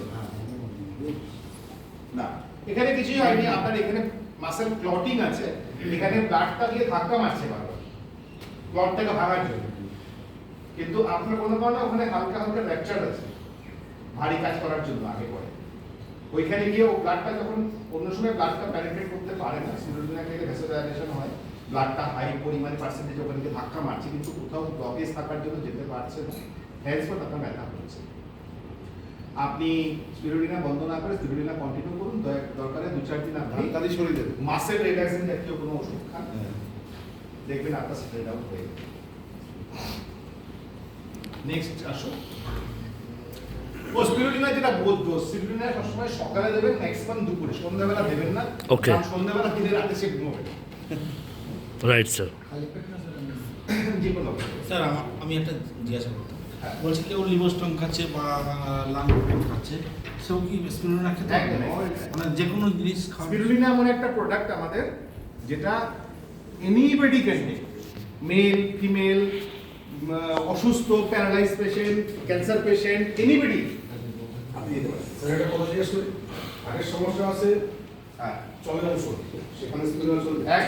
না, এখানে কিছুই হয়নি, আপনার এখানে মাসেল ক্লটিং আছে, এখানে ব্লাডটা গিয়ে ধাক্কা মারছে বারবার ক্লটটাকে ভাঙার জন্য, কিন্তু আপনার কোনো কারণে ওখানে হালকা হালকা ফ্র্যাকচার আছে, ভারী কাজ করার জন্য আগে পরে ওইখানে গিয়ে ও ব্লাডটা যখন অন্য সময় ব্লাডটা প্যানিট্রেট করতে পারে না, স্পিরুলিনা থেকে ভ্যাসোডাইলেশন হয়, ব্লাডটা হাই পরিমাণে পার্সেন্টেজ ওখানে গিয়ে ধাক্কা মারছে, কিন্তু কোথাও ব্লকেজ থাকার জন্য যেতে পারছে না, হ্যান্ডসপট আপনার ব্যথা হচ্ছে। আপনি স্পিরুলিনা বন্ধ না করে স্পিরুলিনা কন্টিনিউ করুন, দরকারে 2-4 দিন আপনি তাহলে সরিয়ে দেবে। মাসেল রিল্যাক্সিং জাতীয় কোনো ওষুধ খান, দেখবেন আপনার সেটেল ডাউন হয়ে যাবে। নেক্সট আসো, ও স্পিরুলিনা যেটা বলতো, স্পিরুলিনা সবসময় সকালে দেবেন, ম্যাক্সিমাম দুপুরে, সন্ধ্যাবেলা দেবেন না। Okay. কারণ সন্ধ্যাবেলা দিনে রাতে সে ঘুমোবে না। Right sir. যে কোনো স্যার আমি একটা জিজ্ঞাসা করতাম, হ্যাঁ। বলছি কেউ লিভার স্টোন খাচ্ছে বা লাং প্রোটিন খাচ্ছে, সেও কি স্পিরুলিনা খেতে হবে? একদম। মানে যে কোনো জিনিস খাওয়া। স্পিরুলিনা এমন একটা প্রোডাক্ট আমাদের, যেটা anybody can take, male female, অসুস্থ, paralyse patient, cancer patient, anybody আপনি দিতে পারেন। স্যার একটা কথা জিজ্ঞেস করি, আগের সমস্যা আছে হ্যাঁ, চলে যাবে শরীর, সেখানে স্পিরুলিনা চলবে, এক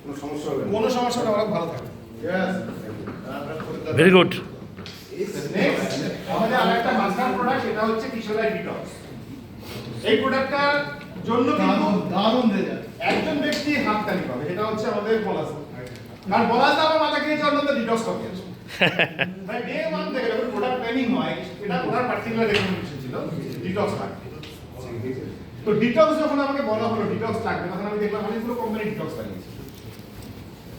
কোনো সমস্যা হবে না। কোনো সমস্যা না, অনেক ভালো থাকবে। Very good. Next, আমাদের আরেকটা মাস্টার প্রোডাক্ট, সেটা হচ্ছে কিশোরাই ডিটক্স। এই প্রোডাক্টটার জন্য কিন্তু দারুণ রেজাল্ট। একজন ব্যক্তি হাততালি পাবে, সেটা হচ্ছে আমাদের পলাশ। কারণ পলাশ দা আমার মাথা খেয়েছে অন্য ডিটক্স করতে আছে। ভাই ডে 1 থেকে যখন প্রোডাক্ট প্ল্যানিং হয়, এটা ওনার পার্টিকুলার রেকমেন্ডেশন ছিল ডিটক্স লাগবে। তো ডিটক্স যখন আমাকে বলা হলো ডিটক্স লাগবে, তখন আমি দেখলাম অনেকগুলো কোম্পানি ডিটক্স লাগিয়েছে।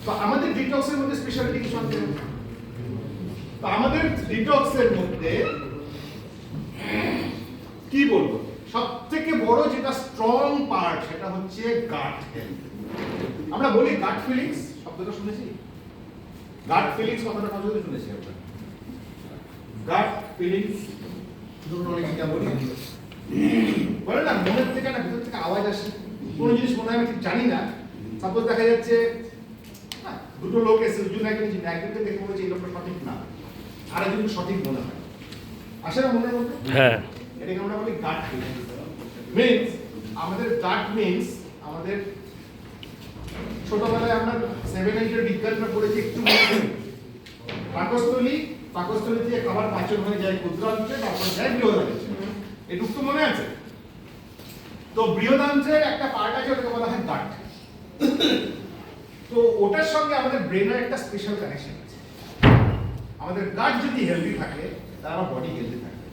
তো আমাদের ডিটক্সের মধ্যে স্পেশালিটি কিছু আছে। তো আমাদের ডিটক্সের মধ্যে কি বলবো, সবথেকে বড় যেটা স্ট্রং পার্ট সেটা হচ্ছে গাট হেলথ। আমরা বলি গাট ফিলিংস, শব্দটা শুনেছি? গাট ফিলিংস কথাটা কতদিন শুনেছি আমরা? গাট ফিলিংস ধরুন অনেকে কেমন বলে না, মনের থেকে না ভিতর থেকে আওয়াজ আসে, কোনো জিনিস মনে হয় আমি ঠিক জানি না। সাপোজ দেখা যাচ্ছে দুটো লোক এসে দুজন একজনকে দেখে বলেছে এই লোকটা সঠিক না, আরেকজনকে সঠিক মনে হয়, আসে না মনের মধ্যে? হ্যাঁ, এটাকে আমরা বলি গাট ফিলিংস। মিন্স আমাদের গাট মিন্স আমাদের ছোটবেলায় আমরা 7-8 বিজ্ঞানটা পড়েছি একটু মনে করি। পাকস্থলী থেকে খাবার পাচন হয়ে যায় ক্ষুদ্রান্ত্রে, তারপর যায় বৃহদান্ত্রে, এটুকু তো মনে আছে? তো বৃহদান্ত্রের একটা পার্ট আছে ওটাকে বলা হয় গাট। তো ওটার সঙ্গে আমাদের ব্রেনের একটা স্পেশাল কানেকশন আছে। আমাদের গাট যদি হেলদি থাকে তাহলে আমার বডি হেলদি থাকে।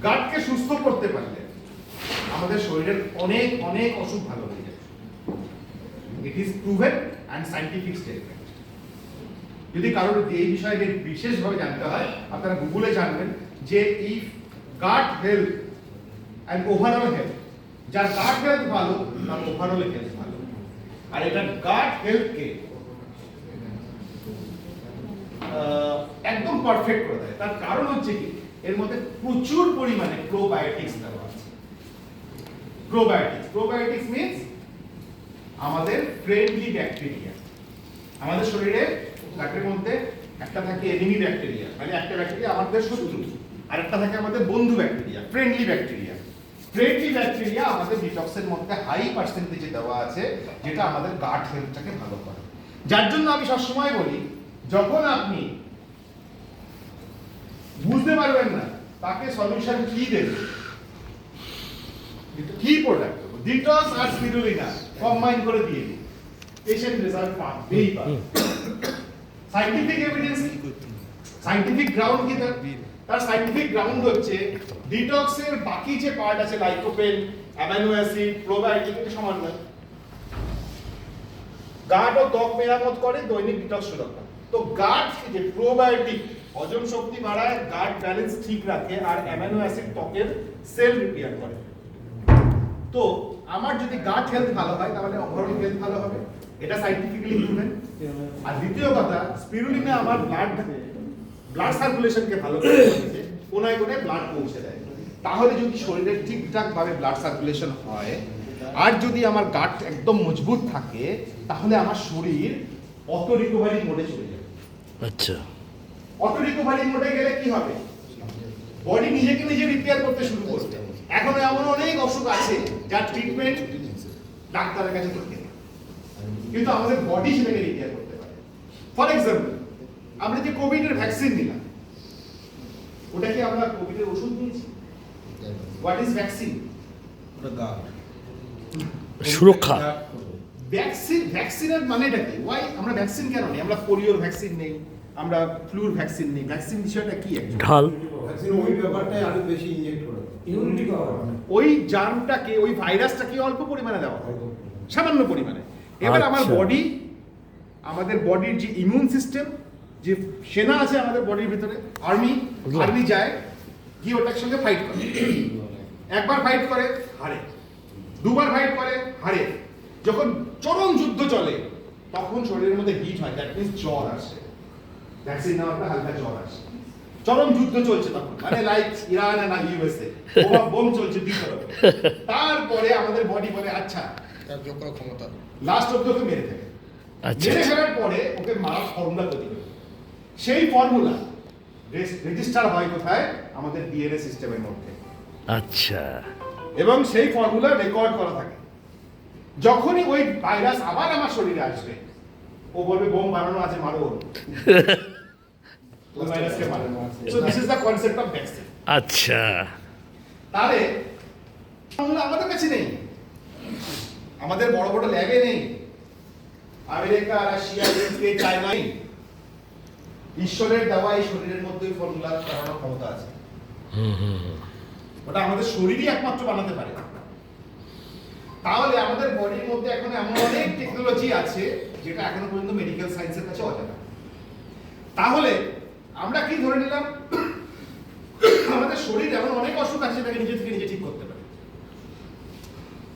গাটকে সুস্থ করতে পারলে আমাদের শরীরের অনেক অনেক অসুখ ভালো হয়ে যাবে। It is proven and scientific statement. যদি কারোর এই বিষয়ে বিশেষভাবে জানতে হয় আপনারা গুগলে জানবেন যে if gut health and overall health, যার গাট হেলথ ভালো তার ওভারঅল হেলথ ভালো। আর এটা গাট হেলথকে একদম পারফেক্ট করে দেয়। তার কারণ হচ্ছে কি, এর মধ্যে প্রচুর পরিমাণে প্রোবায়োটিক্স দেওয়া আছে। প্রোবায়োটিক্স মিন্স আমাদের ফ্রেন্ডলি ব্যাকটেরিয়া। আমাদের শরীরে গাটের মধ্যে একটা থাকে এনিমি ব্যাকটেরিয়া, মানে একটা ব্যাকটেরিয়া আমাদের শত্রু, আর একটা থাকে আমাদের বন্ধু bacteria, friendly bacteria. Friendly bacteria আমাদের ডিটক্সের মধ্যে হাই পার্সেন্টেজে দেওয়া আছে, যেটা আমাদের গাট হেলথটাকে ভালো করে। যার জন্য আমি সবসময় বলি, যখন আপনি বুঝতে পারবেন না তাকে সলিউশন কি দেবে, কি প্রোডাক্ট ডিটক্স আর স্পিরুলিনা কম্বাইন করে দিয়ে দিন, পেশেন্ট রেজাল্ট পাবেই পাবে। সায়েন্টিফিক এভিডেন্স, সায়েন্টিফিক গ্রাউন্ড কি তার সায়েন্টিফিক গ্রাউন্ড হচ্ছে ডিটক্সের বাকি যে পার্ট আছে লাইকোপেন, অ্যামাইনো অ্যাসিড, প্রোবায়োটিক, এটা সমান নয়। গাট ও ত্বক মেরামত করে, দৈনিক ডিটক্স সুরক্ষা। তো গাট যে প্রোবায়োটিক হজম শক্তি বাড়ায়, গাট ব্যালেন্স ঠিক রাখে, আর অ্যামাইনো অ্যাসিড ত্বকের সেল রিপেয়ার করে। তো আমার যদি গাট হেলথ ভালো হয় তাহলে ওভারঅল হেলথ ভালো হবে, এটা সায়েন্টিফিক্যালি প্রুভেন। আর দ্বিতীয় কথা, স্পিরুলিনা আমার ব্লাড সার্কুলেশনকে ভালো করে দিয়েছে, কোনায় কোনায় ব্লাড পৌঁছে দেয়। তাহলে যদি শরীরে ঠিকঠাক ভাবে ব্লাড সার্কুলেশন হয়, আর যদি আমার গাট একদম মজবুত থাকে, তাহলে আমার শরীর অটো রিকভারি মোডে চলে যাবে। আচ্ছা, অটো রিকভারি মোডে গেলে কি হবে? বডি নিজেকে নিজে রিপেয়ার করতে শুরু করবে। এখন এমন অনেক অসুখ আছে যার ট্রিটমেন্ট ডাক্তারের কাছে করতে হয়, কিন্তু আমাদের বডি সেটাকে রিপেয়ার করতে পারে। ফর এক্সাম্পল, আমরা যে কোভিডের ভ্যাকসিন নিলাম, ওটা কি আমরা কোভিডের ওষুধ নিয়েছি? What is vaccine? ওটা গাট সুরক্ষা। ভ্যাকসিনের মানেটা কি? ওয়াই আমরা ভ্যাকসিন কেন নেই? আমরা পোলিওর ভ্যাকসিন নেই, আমরা ফ্লুর ভ্যাকসিন নেই। ভ্যাকসিন বিষয়টা কি? ঢাল ভ্যাকসিন ওই ব্যাপারটাই আরো বেশি ইনজেক্ট করে ইমিউনিটি পাওয়ার। ওই জার্মটাকে, ওই ভাইরাসটাকে অল্প পরিমাণে দেওয়া হয়, সামান্য পরিমাণে। এবার আমার আচ্ছা। বডি, আমাদের বডির যে ইমিউন সিস্টেম, যে সেনা আছে আমাদের বডির ভিতরে, আর্মি যায় কি ওটার সঙ্গে ফাইট করে। একবার ফাইট করে হারে, দুবার ফাইট করে হারে। যখন চরম যুদ্ধ চলে তখন শরীরের মধ্যে হিট হয়, দ্যাট মিন্স জ্বর আসে। ভ্যাকসিন নেওয়ার পর হালকা জ্বর আসে। চরম যুদ্ধ চলছে তখন, মানে লাইক ইরান আর ইউএসএ, বোম চলছে দুই তরফে। তারপরে আমাদের বডি বলে আচ্ছা ক্ষমতা লাস্ট অব্দি ওকে মেরে ফেলে। আচ্ছা মেরে ফেলার পরে ওকে মারার ফর্মুলা তৈরি করে। সেই ফর্মুলা রেজিস্টার হয় কোথায়? আমাদের ডিএনএ সিস্টেমের মধ্যে। আচ্ছা, এবং সেই ফর্মুলা রেকর্ড করা থাকে। যখনই ওই ভাইরাস আবার আমার শরীরে আসবে, ও বলবে বোম বানানো আছে, মারো ওই ভাইরাসকে মারো। So this is the concept of vaccine. আচ্ছা, তাহলে ফর্মুলা আমাদের কাছে নেই, আমাদের বড় বড় ল্যাবে নেই, আমেরিকা, রাশিয়া, ইউকে, চায়নায় ঈশ্বরের দেওয়া এই শরীরের মধ্যে ফর্মুলা বানানোর ক্ষমতা আছে। ওটা আমাদের শরীরই একমাত্র বানাতে পারে। তাহলে আমাদের বডির মধ্যে এখন এমন অনেক টেকনোলজি আছে যেটা এখনো পর্যন্ত মেডিকেল সায়েন্সের কাছে অজানা। তাহলে আমরা কি ধরে নিলাম আমাদের শরীর এমন অনেক অসুখ আছে যেটাকে নিজে থেকে নিজে ঠিক করতে পারে।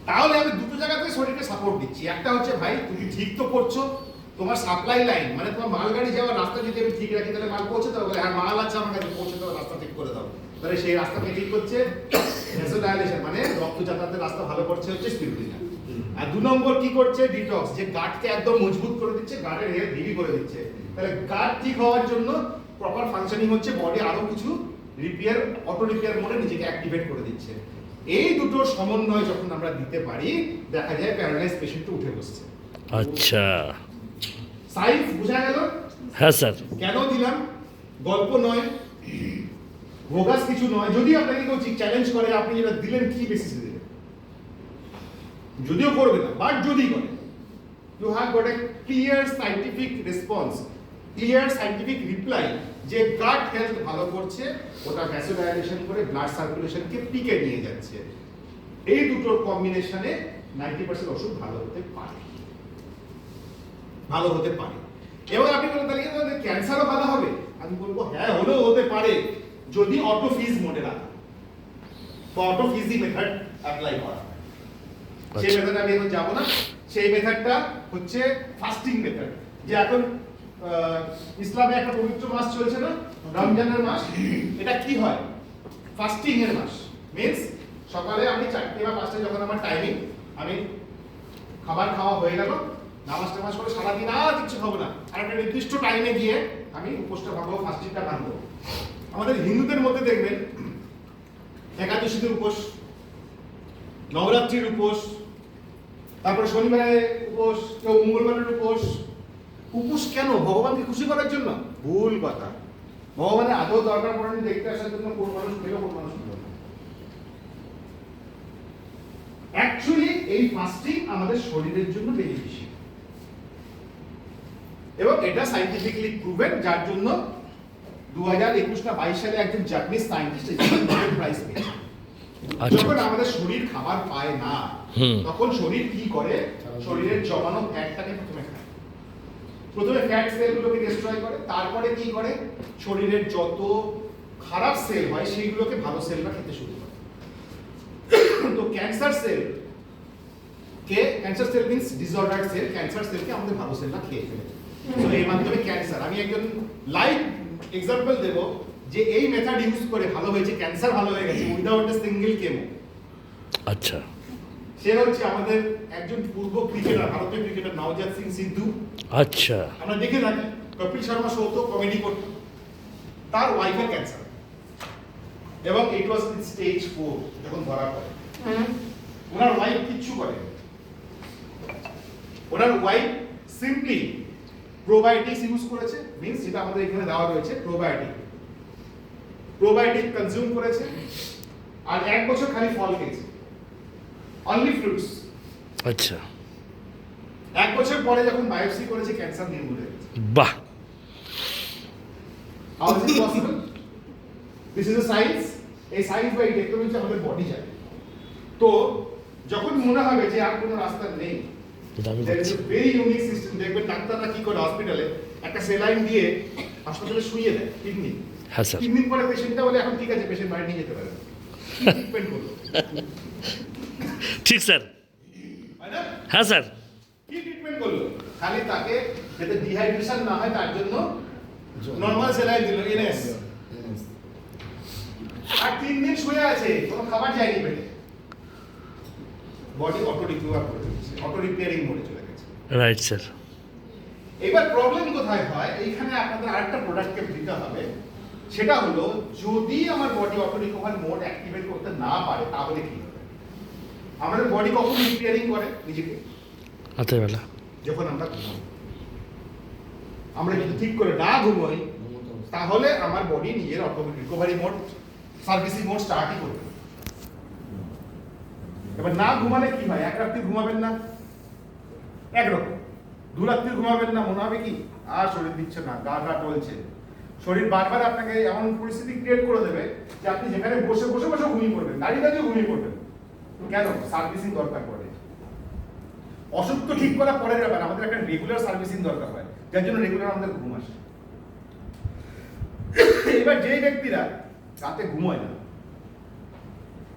তাহলে আমি দুটো জায়গাতে শরীরকে সাপোর্ট দিচ্ছি। একটা হচ্ছে ভাই তুমি ঠিক তো করছো, তোমার সাপ্লাই লাইন মানে তোমার মালগাড়ি যাওয়ার রাস্তা যদি আমি ঠিক রাখি তাহলে মাল পৌঁছে দেবো। হ্যাঁ মাল আছে আমার কাছে, পৌঁছে দেবো, রাস্তা ঠিক করে দাও। তাহলে সেই রাস্তাকে ঠিক করছে ভ্যাসোডাইলেশন মানে রক্ত যাতায়াতের রাস্তা ভালো করছে হচ্ছে স্পিরুলিনা। আর 2 নম্বর কি করছে ডিটক্স, যে গাটকে একদম মজবুত করে দিচ্ছে, গাটের হেলথ হেভি করে দিচ্ছে। তাহলে গাট ঠিক হওয়ার জন্য প্রপার ফাংশনিং হচ্ছে বডি আরো কিছু রিপেয়ার অটো রিপেয়ার মোডে নিজেকে অ্যাক্টিভেট করে দিচ্ছে। এই দুটোর সমন্বয় যখন আমরা দিতে পারি দেখা যায় প্যারালাইজ পেশেন্ট উঠে বসছে। আচ্ছা, সাইন্স বোঝা গেল? হ্যাঁ স্যার। কেন দিলাম? গল্প নয়, ভোগাস কিছু নয়। যদি আপনাকে কেউ চ্যালেঞ্জ করে আপনি যেটা দিলেন কি বেসিসে দিলেন, যদিও করবে না বাট যদি করে, you have got a clear scientific response, clear scientific reply যে গাট হেলথ ভালো করছে, ওটা ভ্যাসোডাইলেশন করে ব্লাড সার্কুলেশনকে পিকে নিয়ে যাচ্ছে। এই দুটোর কম্বিনেশনে 90% অসুখ ভালো হতে পারে, ভালো হতে পারে। এবং আপনি বলেন তাহলে ক্যান্সারও ভালো হবে? আমি বলবো হ্যাঁ হলেও হতে পারে যদি অটোফিজ মোডে রাখা বা অটোফিজি মেথড অ্যাপ্লাই করা হয়। সেই মেথড আমি এখন যাবো না। সেই মেথডটা হচ্ছে ফাস্টিং মেথড। যে এখন ইসলামে একটা পবিত্র মাস চলছে না, রমজানের মাস। এটা কি হয়? ফাস্টিং এর মাস। মিন্স সকালে আমি 4টে বা 5টায় যখন আমার টাইমিং, আমি খাবার খাওয়া হয়ে গেল, নামাজ টামাজ করে সারাদিন আর কিছু খাবো না, আর একটা নির্দিষ্ট টাইমে গিয়ে আমি উপোসটা ভাঙবো, ফাস্টিংটা ভাঙবো। আমাদের হিন্দুদের মধ্যে দেখবেন একাদশীদের উপোস, নবরাত্রির উপোস, তারপরে শনিবারে উপোস, কেউ মঙ্গলবারের উপোস। উপোস কেন? ভগবানকে খুশি করার জন্য? ভুল কথা। ভগবানের আদৌ দরকার পড়েনি দেখতে আসার জন্য কোন মানুষ পেল কোন মানুষ পেল না। অ্যাকচুয়ালি এই ফাস্টিং আমাদের শরীরের জন্য বেনিফিশিয়াল এবং এটা সাইন্টিফিক্যালি প্রুভেন, যার জন্য 2021 না 22 সালে একজন জাপানিজ সায়েন্টিস্ট নোবেল প্রাইজ পেয়েছে। যখন আমাদের শরীর খাবার পায় না তখন শরীর কি করে? শরীরের জমানো ফ্যাটটাকে প্রথমে খায়, প্রথমে ফ্যাট সেলগুলোকে ডিস্ট্রয় করে, তারপরে কি করে? শরীরের যত খারাপ সেল হয় সেইগুলোকে ভালো সেলরা খেতে শুরু করে। তো ক্যান্সার সেল কে, cancer cell means disordered cell, cancer সেলকে আমাদের ভালো সেলরা খেয়ে ফেলে। তো এর মাধ্যমে ক্যান্সার, আমি একজন লাইভ এক্সাম্পল দেব যে এই মেথড ইউজ করে ভালো হয়েছে, ক্যান্সার ভালো হয়ে গেছে উইদাউট এ সিঙ্গেল কেমো। আচ্ছা, সে হচ্ছে আমাদের একজন পূর্ব ক্রিকেটার, ভারতীয় ক্রিকেটার নওজাত সিং সিদ্ধু। আচ্ছা, আমরা দেখে থাকি কপিল শর্মা শো তো কমেডি করতো, তার ওয়াইফের ক্যান্সার এবং ইট ওয়াজ ইন স্টেজ 4 যখন ধরা পড়ে। ওনার ওয়াইফ কিচ্ছু করে, ওনার ওয়াইফ সিম্পলি প্রোবায়োটিক্স ইউজ করেছে, মিন্স যেটা আমাদের এখানে দেওয়া রয়েছে প্রোবায়োটিক কনজিউম করেছে, আর 1 বছর খালি ফল খেয়েছে, অনলি ফ্রুটস। আচ্ছা, 1 বছর পরে যখন বায়োপসি করেছে ক্যান্সার নির্মূল হয়ে গেছে। বাহ, how is it possible? This is a science. এই সায়েন্স বা এই টেকনোলজি আমাদের বডি জানে। তো যখন মনে হবে যে আর কোনো রাস্তা নেই, এটা আমি there is দেখছি। a very unique system। দেখবেন ডাক্তাররা কি করে হসপিটালে একটা সেলাইন দিয়ে হাসপাতালে শুইয়ে দেয় 3 দিন। হ্যাঁ স্যার। 3 দিন পরে পেশেন্টটা বলে এখন ঠিক আছে, পেশেন্ট বাড়ি নিয়ে যেতে পারে। ট্রিটমেন্ট করলো, ঠিক স্যার। হয় না? হ্যাঁ স্যার। কি ট্রিটমেন্ট করলো? খালি তাকে যাতে ডিহাইড্রেশন না হয় তার জন্য নরমাল সেলাইন দিল, এনএস। আর 3 দিন শুয়ে আছে, কোনো খাবার যায়নি পেটে, বডি অটো রিকভার করে দিচ্ছে, অটো রিপেয়ারিং মোডে চলে গেছে। Right sir. এবার প্রবলেম কোথায় হয়? এইখানে আপনাদের আরেকটা প্রোডাক্টকে দিতে হবে, সেটা হলো যদি আমার body auto recover mode activate করতে না পারে তাহলে কি হবে? আমাদের বডি কখন রিপেয়ারিং করে নিজেকে? রাতের বেলা। যখন আমরা ঘুমাই। আমরা যদি ঠিক করে না ঘুমাই তাহলে আমার বডি নিজের automatic recovery mode, servicing mode স্টার্টই করবে। এবার না ঘুমালে কি হয়? 1 রাত্রি ঘুমাবেন না একরকম, 2 রাত্রি ঘুমাবেন না, মনে হবে কি আর শরীর দিচ্ছে না, গা টলছে। শরীর বারবার আপনাকে এমন পরিস্থিতি ক্রিয়েট করে দেবে যে আপনি যেখানে বসে বসে ঘুমিয়ে পড়বেন, দাঁড়িয়ে ঘুমিয়ে পড়বেন। কেন? সার্ভিসিং দরকার পড়ে। অসুখ তো ঠিক করা পরের ব্যাপার, আমাদের একটা রেগুলার সার্ভিসিং দরকার হয়, যার জন্য রেগুলার আমাদের ঘুম আসে। এবার যেই ব্যক্তিরা রাতে ঘুমোয় না,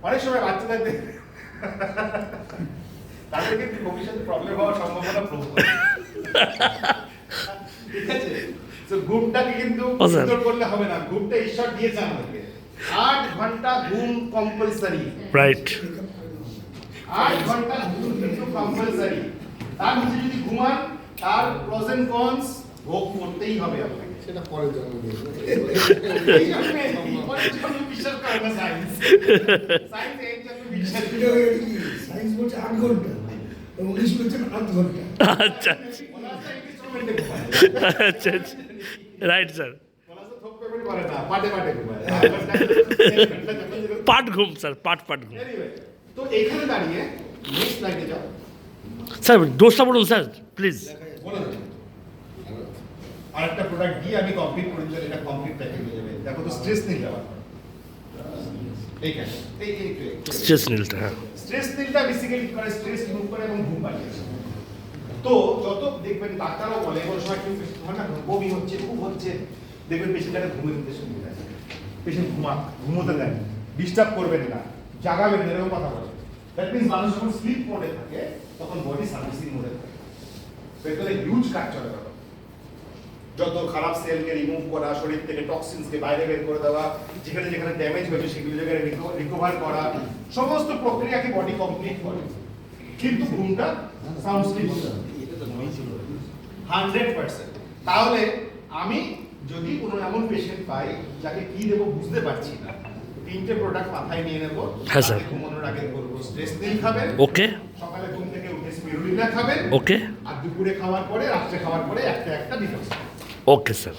অনেক সময় বাচ্চাদের তাদের কিন্তু ভবিষ্যতে প্রবলেম হওয়ার সম্ভাবনা প্রবল। ঠিক আছে, তো ঘুমটাকে কিন্তু ও স্যার। ইগনোর করলে হবে না, ঘুমটা ঈশ্বর দিয়েছে আমাদেরকে। 8 ঘন্টা ঘুম কম্পালসারি, রাইট। 8 ঘন্টা ঘুম কিন্তু কম্পালসারি। তার নিচে যদি ঘুমান, তার প্রস এন্ড কনস ভোগ করতেই হবে আপনাকে। সেটা পরের জন্ম দিয়ে এই জন্য পরের জন্য বিশ্বাস করে না সায়েন্স। সায়েন্স এই জন্য বিশ্বাস করে। এটা হয়ে কি সায়েন্স বলছে 8 ঘন্টা, 19 বলছে 8 ঘন্টা। আচ্ছা ওরা তো ইনস্ট্রুমেন্টে ঘুমায়। আচ্ছা আচ্ছা রাইট স্যার। ওরা তো থপ্পে করে করে না, পাটে পাটে ঘুমায়। পাট ঘুম স্যার, পাট ঘুম। Anyway, তো এইখানে দাঁড়িয়ে নেক্সট স্লাইডে যাও। স্যার ডোজটা বলুন স্যার প্লিজ। বলে দেন। আরেকটা প্রোডাক্ট দিয়ে আমি কমপ্লিট করে দিলে এটা কমপ্লিট প্যাকেজ হয়ে যাবে। দেখো তো স্ট্রেস নিল আবার। এইখানে এই স্ট্রেস নীলটা, হ্যাঁ। স্ট্রেস নিলটা বেসিক্যালি করে স্ট্রেস রিমুভ করে এবং ঘুম পাড়িয়ে দেয়। তো যত দেখবেন ডাক্তারও বলে কোনো সময় কেউ হয় না বমি হচ্ছে, খুব হচ্ছে, দেখবেন পেশেন্টটাকে ঘুমের নিতে শুরু করে। পেশেন্ট ঘুমোতে দেন, ডিস্টার্ব করবেন না, জাগাবেন না, এরকম কথা বলে। দ্যাট মিনস মানুষ যখন স্লিপ মোডে থাকে তখন বডি সার্ভিসিং মোডে থাকে। ভেতরে হিউজ কাজ চলে তখন। যত খারাপ সেলকে রিমুভ করা, শরীর থেকে টক্সিনসকে বাইরে বের করে দেওয়া, যেখানে যেখানে ড্যামেজ হয়েছে সেগুলো জায়গায় রিকভার করা, সমস্ত প্রক্রিয়াকে বডি কমপ্লিট করে। কিন্তু ঘুমটা সাউন্ড স্লিপ 100%। তাহলে আমি যদি কোনো এমন পেশেন্ট পাই যাকে কি দেবো বুঝতে পারছি না, 3টে প্রোডাক্ট মাথায় নিয়ে নেব। হ্যাঁ, স্যার। ঘুমানোর আগে করবো স্ট্রেস নীল খাবেন, ওকে সকালে ঘুম থেকে উঠে স্পিরুলিনা খাবেন, ওকে আর দুপুরে খাওয়ার পরে, রাত্রে খাওয়ার পরে একটা ডিটক্স। Okay sir.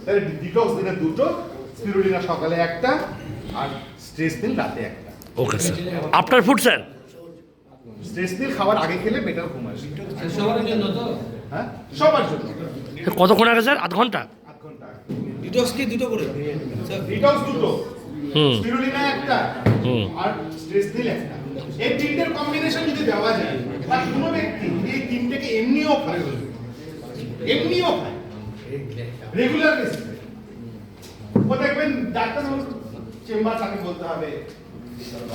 তাহলে ডিটক্স দিনে 2টো, স্পিরুলিনা সকালে একটা, আর স্ট্রেস নীল রাতে একটা। Okay sir. After food sir? Stress nil খাওয়ার আগে খেলে বেটার ঘুম আসবে। সবার জন্য তো হ্যাঁ, সবার জন্য। কতক্ষণ আগে স্যার? আধ ঘন্টা? 8 ঘন্টা। ডিটক্স কি দুটো করে স্যার? ডিটক্স 2টো, হুম। স্পিরুলিনা একটা, হুম। আর স্ট্রেস নীল একটা। এই 3টের কম্বিনেশন যদি দেওয়া যায়, বা কোনো ব্যক্তি এই 3টেকে এমনিও খায়, রেগুলার বেসিসে, ও দেখবেন ডাক্তার চেম্বার তাকে বলতে হবে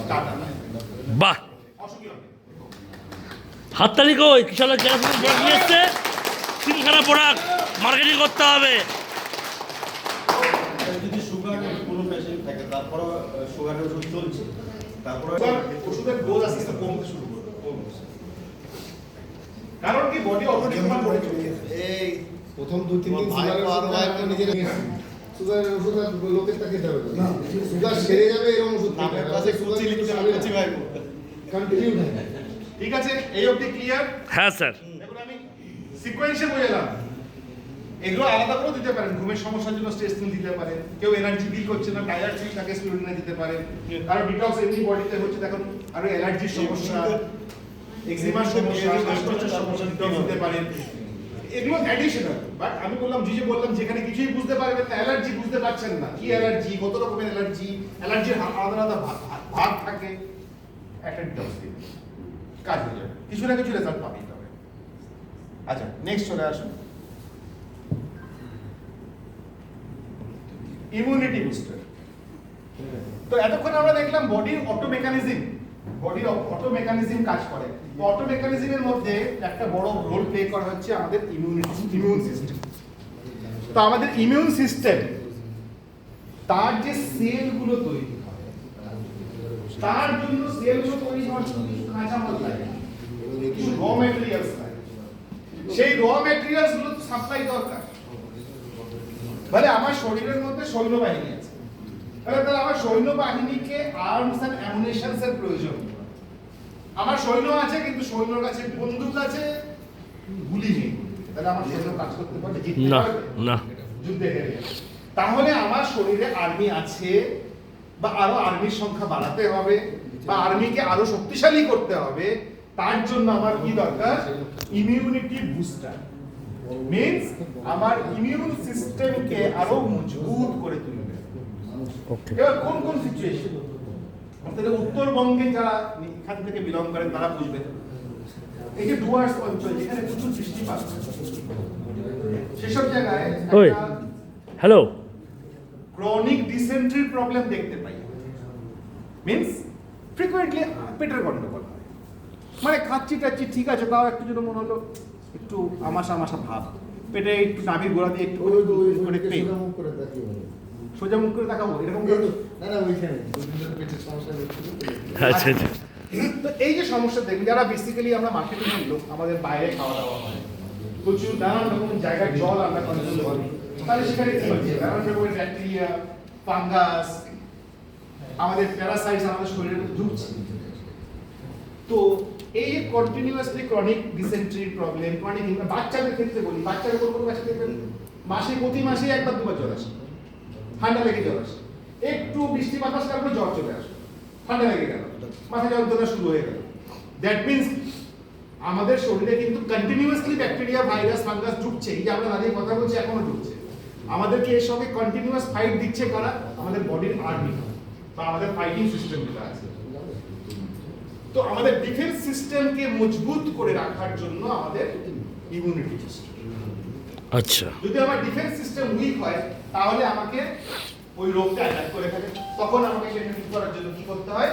টাটা নাই, বাহ, অসুখী হবে। হাততালি কই? কিশোরের কেরাসিন প্রোডাক্ট নিয়ে এসছে, 3খানা প্রোডাক্ট মার্কেটিং করতে হবে। যদি সুগার কোনো পেশেন্ট থাকে, তারপরে সুগারের ওষুধ চলছে, তারপরে এবার ওষুধের ডোজ আস্তে আস্তে কমতে শুরু করবে। কারণ কি বডি অলরেডি তোমার বডি এই প্রথম 2-3 দিন সুগারের ওষুধ আর লোকের তাকে দেবে না, সুগার সেরে যাবে এরকম ওষুধ নামের কাছে কুচি লিখতে হবে, কুচি ভাই। কন্টিনিউ না। ঠিক আছে, এই অবধি ক্লিয়ার? হ্যাঁ স্যার। দেখুন আমি সিকোয়েন্সে বোঝালাম। এগুলো আলাদা করে দিতে পারেন, ঘুমের সমস্যার জন্য স্ট্রেস নীল দিতে পারেন, কেউ এনার্জি ফিল করছে না, টায়ার্ড ফিল তাকে স্পিরুলিনা দিতে পারেন, কারণ ডিটক্স এমনি বডিতে হচ্ছে, দেখুন আরো অ্যালার্জির সমস্যা, এক্সিমার সমস্যা, শ্বাসকষ্টের সমস্যা ডিটক্স দিতে পারেন। এগুলো অ্যাডিশনাল, বাট আমি বললাম বললাম যেখানে কিছুই বুঝতে পারবেন না, অ্যালার্জি বুঝতে পারছেন না, কি অ্যালার্জি, কত রকমের অ্যালার্জি, অ্যালার্জির আলাদা আলাদা ভাগ থাকে, একটা ডিটক্স দিন, কাজ হয়ে যাবে, কিছু না কিছু রেজাল্ট পাবেই তবে। আচ্ছা, নেক্সট চলে আসুন। Immunity booster. তো এতক্ষণ আমরা দেখলাম বডির অটো মেকানিজম কাজ করে। তো অটো মেকানিজমের মধ্যে একটা বড় রোল প্লে করা হচ্ছে আমাদের ইমিউন সিস্টেম। তো আমাদের ইমিউন সিস্টেম তার যে সেলগুলো তৈরি হয়, তার জন্য সেলগুলো তৈরি হওয়ার জন্য কিছু কাঁচামাল লাগে, কিছু র ম্যাটেরিয়ালস লাগে। সেই র ম্যাটেরিয়ালস গুলো সাপ্লাই দরকার। বলে আমার শরীরের মধ্যে সৈন্যবাহিনী আছে, তাহলে আমার সৈন্যবাহিনীকে আর্মস এন্ড অ্যামুনিশনস এর প্রয়োজন। আমার সৈন্য আছে কিন্তু সৈন্যর কাছে বন্দুক আছে, গুলি নেই, তাহলে আমার সৈন্য কাজ করতে পারবে? জিততে না পারবে? না। যুদ্ধে হেরে যাবে। তাহলে আমার শরীরে আর্মি আছে, বা আরো আর্মির সংখ্যা বাড়াতে হবে, বা আর্মিকে আরো শক্তিশালী করতে হবে। তার জন্য আমার কি দরকার? Immunity booster. মিন্স আমার ইমিউন সিস্টেমকে আরো মজবুত করে তুলবে। এবার কোন কোন সিচুয়েশন? আমাদের উত্তরবঙ্গে যারা এখান থেকে বিলং করেন তারা বুঝবেন। এই যে ডুয়ার্স অঞ্চল যেখানে প্রচুর বৃষ্টিপাত হয়, সেসব জায়গায় ওই। একটা হ্যালো ক্রনিক ডিসেন্ট্রির প্রবলেম দেখতে পাই। মিন্স ফ্রিকুয়েন্টলি পেটের গন্ডগোল হয়, মানে খাচ্ছি টাচ্ছি ঠিক আছে, তাও একটু যেন মনে হলো একটু আমাশা আমাশা ভাব, পেটে একটু নাভির গোড়া দিয়ে একটু করে পেন। সোজা মুখ করে তাকিয়ে বলে। সোজা মুখ করে তাকাবো এরকম করে? না না ওইখানে পেটের সমস্যা হচ্ছে। আচ্ছা আচ্ছা তো এই যে সমস্যা দেখবেন, যারা বেসিক্যালি আমরা মার্কেটিং এর লোক, আমাদের বাইরে খাওয়া দাওয়া হয়, প্রচুর নানান রকম জায়গায় জল আমরা কনজিউম করি, তাহলে সেখানে কি হচ্ছে নানান রকমের ব্যাকটেরিয়া, ফাঙ্গাস, আমাদের প্যারাসাইটস আমাদের শরীরে ঢুকছে। তো এই যে কন্টিনিউয়াসলি ক্রনিক ডিসেন্ট্রির প্রবলেম, ক্রনিক, বাচ্চাদের ক্ষেত্রে বলি, বাচ্চাদের কোনো বাচ্চা দেখবেন প্রতি মাসে একবার দুবার জ্বর আসে, ঠান্ডা লেগে জ্বর আসে, একটু বৃষ্টি বাতাস কারণে জ্বর চলে আসে, ঠান্ডা লেগে গেল, মাথা যন্ত্রণা শুরু হয়ে গেল। দ্যাট মিন্স আমাদের শরীরে কিন্তু কন্টিনিউয়াসলি ব্যাকটেরিয়া, ভাইরাস, ফাঙ্গাস ঢুকছে। এই যে আমরা দাঁড়িয়ে কথা বলছি এখনো ঢুকছে। আমাদেরকে এর সঙ্গে কন্টিনিউয়াস ফাইট দিচ্ছে কারা? আমাদের বডির আর্মি বা আমাদের ফাইটিং সিস্টেম যেটা আছে। তো আমাদের ডিফেন্স সিস্টেমকে মজবুত করে রাখার জন্য আমাদের ইমিউনিটি সিস্টেম, আচ্ছা যদি আমার ডিফেন্স সিস্টেম উইক হয় তাহলে আমাকে ওই রোগটা অ্যাটাক করে থাকে, তখন আমাকে সেটা ঠিক করার জন্য কি করতে হয়?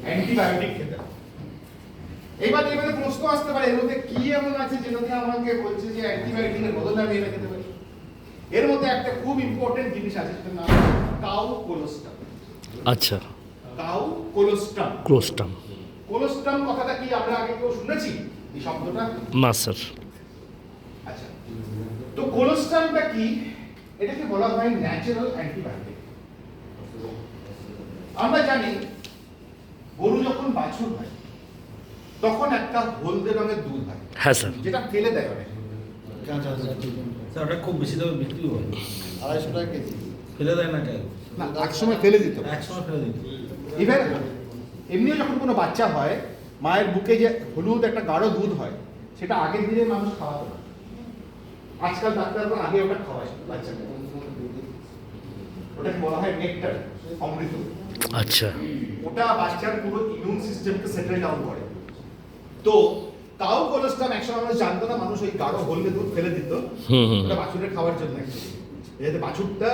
অ্যান্টিবায়োটিক খেতে হয়। এবার এবারে প্রশ্ন আসতে পারে, এর মধ্যে কি এমন আছে যেটাতে আমাকে বলছে যে অ্যান্টিবায়োটিকের বদলে আমি এটা খেতে পারি? এর মধ্যে একটা খুব ইম্পর্টেন্ট জিনিস আছে, সেটার নাম কাউ কোলোস্টাম। আচ্ছা কাউ কোলোস্টাম। ক্লোস্টাম কোলোস্টাম কথাটা কি আমরা আগে কেউ শুনেছি এই শব্দটা? না স্যার আচ্ছা, তো কোলোস্টামটা কি? এটাকে বলা হয় ন্যাচারাল অ্যান্টিবায়োটিক। আমরা জানি গরু যখন বাছুর হয় তখন একটা হলদে রঙের দুধ হয়, হ্যাঁ স্যার যেটা ফেলে দেয় অনেক। স্যার ওটা খুব বেশি দামে বিক্রি হয়, 250 টাকা কেজি। ফেলে দেয় না কেন? না, এক সময় ফেলে দিত। একসময় ফেলে দিত। ইভেন এমনিও যখন কোনো বাচ্চা হয়, মায়ের বুকে যে হলুদ একটা গাঢ় দুধ হয়, সেটা আগের দিনে মানুষ খাওয়াতো না। আজকাল ডাক্তাররা আগে ওটা খাওয়ায় বাচ্চাকে, ওটাকে বলা হয় নেকটার, অমৃত। আচ্ছা ওটা বাচ্চার পুরো ইমিউন সিস্টেমকে সেটেল ডাউন করে। তো কাউ কোলোস্টাম একসময় আমরা জানতো না, মানুষ ওই গাঢ় হলদে দুধ ফেলে দিত ওটা বাছুরের খাওয়ার জন্য, যাতে বাছুরটা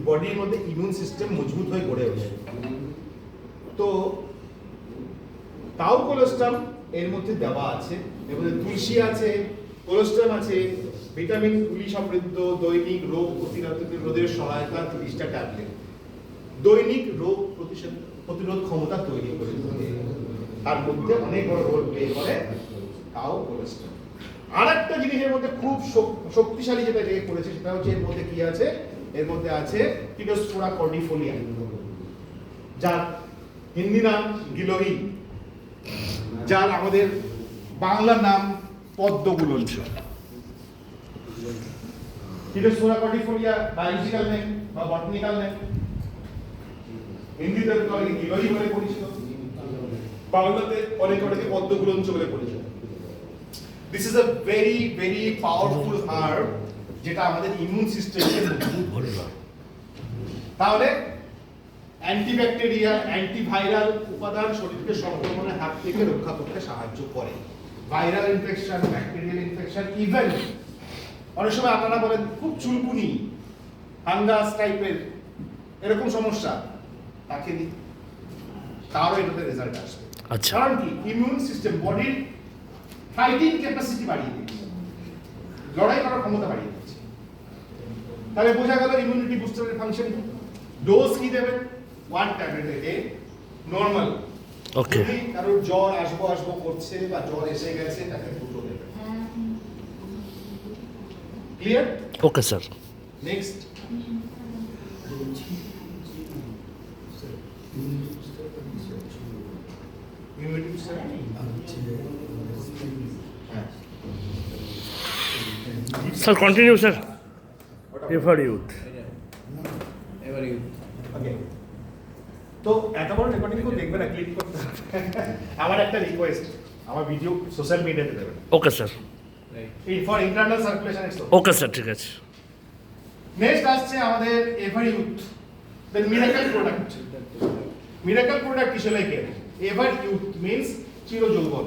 বডির মধ্যে ইমিউন সিস্টেম মজবুত হয়ে গড়ে ওঠে। তো কাউ কোলোস্টাম এর মধ্যে দেওয়া আছে, এর মধ্যে তুলসী আছে, কোলোস্টাম আছে, ভিটামিন গুলি সমৃদ্ধ দৈনিক রোগ প্রতিরোধের সহায়তা 30টা ট্যাবলেট, দৈনিক রোগ প্রতিরোধ ক্ষমতা তৈরি করে তোলে। তার মধ্যে অনেক বড় রোল প্লে করে কাউ কোলোস্টাম। আর একটা জিনিসের মধ্যে খুব শক্তিশালী যেটা রেখে করেছে, সেটা হচ্ছে এর মধ্যে কি আছে? এর মধ্যে আছে কিটোস্পোরা কর্ডিফোলিয়া, যার হিন্দি নাম গিলোই, যার আমাদের বাংলা নাম পদ্মগুলঞ্চ। কিটোস্পোরা কর্ডিফোলিয়া বায়োলজিক্যাল নেম বা বটানিক্যাল নেম, হিন্দিতে অনেকে গিলোই বলে পরিচিত, বাংলাতে অনেকে পদ্মগুলঞ্চ বলে পরিচিত। This is a very very powerful herb, যেটা আমাদের ইমিউন সিস্টেমকে মজবুত করে দেয়। তাহলে অ্যান্টিব্যাকটেরিয়াল, অ্যান্টিভাইরাল উপাদান শরীরকে সংক্রমণের হাত থেকে রক্ষা করতে সাহায্য করে। Viral infection, bacterial infection, even অনেক সময় আপনারা বলেন খুব চুলকুনি, ফাঙ্গাস টাইপের এরকম সমস্যা, তাকে দিই, তারও এটাতে রেজাল্ট আসবে। আচ্ছা কারণ কি? ইমিউন সিস্টেম বডির ফাইটিং ক্যাপাসিটি বাড়িয়ে দিচ্ছে, লড়াই করার ক্ষমতা বাড়িয়ে দিচ্ছে। তাহলে বোঝা গেল ইমিউনিটি বুস্টারের ফাংশন। ডোজ কি দেবেন? 1 ট্যাবলেট এ ডে, নরমাল। ওকে যদি কারোর জ্বর আসবো করছে বা জ্বর এসে গেছে, তাকে 2 দেবেন। Clear? Okay sir next, immunity booster. হ্যাঁ, sir continue sir prefer youth okay. তো এত বড় রেকর্ডিং কেউ দেখবে না, ক্লিক করতে হবে। আমার একটা রিকোয়েস্ট, আমার ভিডিও সোশ্যাল মিডিয়াতে দেবেন। Okay sir for internal circulation it's okay sir ঠিক আছে নেক্সট আসছে আমাদের ever youth, the miracle product. Miracle product কিসে লাগে? এভার ইউথ মিন্স চির যৌবন।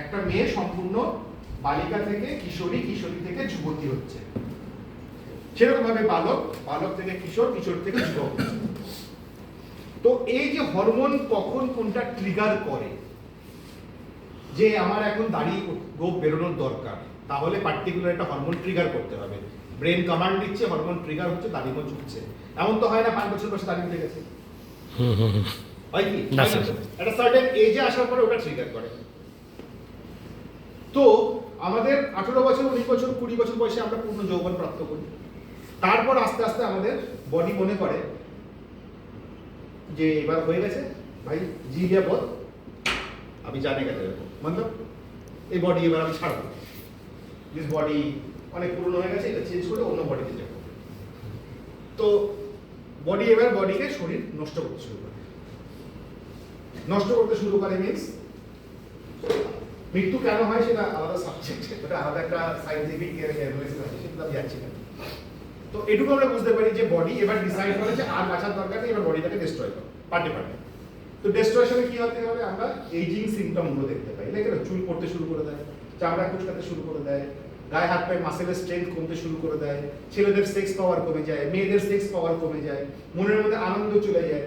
একটা মেয়ে সম্পূর্ণ বালিকা থেকে কিশোরী, কিশোরী থেকে যুবতী হচ্ছে, সেরকম ভাবে বালক, বালক থেকে কিশোর, কিশোর থেকে যুবক হচ্ছে। তো এই যে হরমোন কখন কোনটা ট্রিগার করে যে আমার এখন দাড়ি গোপ বেরোনোর দরকার, তাহলে পার্টিকুলার একটা হরমোন ট্রিগার করতে হবে। ব্রেন কমান্ড দিচ্ছে, হরমোন ট্রিগার হচ্ছে, দাড়ি গোপ ঝুঁকছে। এমন তো হয় না 5 বছর বয়সে দাড়ি উঠে গেছে, হয় কি? না, স্যার। একটা সার্টেন এজে আসার পরে ওটা ট্রিগার করে। তো আমাদের 18 বছর, 19 বছর, 20 বছর বয়সে আমরা পূর্ণ যৌবন প্রাপ্ত করি। তারপর আস্তে আস্তে আমাদের বডি মনে করে যে এবার হয়ে গেছে ভাই, জি গিয়া বল আমি জানে গেছে, মতলব এই বডি এবার আমি ছাড়বো, দিস বডি অনেক পুরনো হয়ে গেছে, এটা চেঞ্জ করে অন্য বডিতে যাবো। তো বডি এবার বডিকে শরীর নষ্ট করতে শুরু করে। নষ্ট করতে শুরু করে মিন্স মৃত্যু কেন হয় সেটা আলাদা সাবজেক্ট, এটা আলাদা একটা সায়েন্টিফিক অ্যানালিসিস আছে, সেটা আমি যাচ্ছি না। তো এটুকু আমরা বুঝতে পারি যে বডি এবার ডিসাইড করে যে আর বাঁচার দরকার নেই, এবার বডিটাকে ডিস্ট্রয় করো পার্টে পার্টে। তো ডিস্ট্রয়শনে কি হতে হবে, আমরা এইজিং সিম্পটমগুলো দেখতে পাই। লাইক চুল পড়তে শুরু করে দেয়, চামড়া কুচকাতে শুরু করে দেয়, গায়ে হাত পায়ে মাসেলের স্ট্রেংথ কমতে শুরু করে দেয়, ছেলেদের সেক্স পাওয়ার কমে যায়, মেয়েদের সেক্স পাওয়ার কমে যায়, মনের মধ্যে আনন্দ চলে যায়,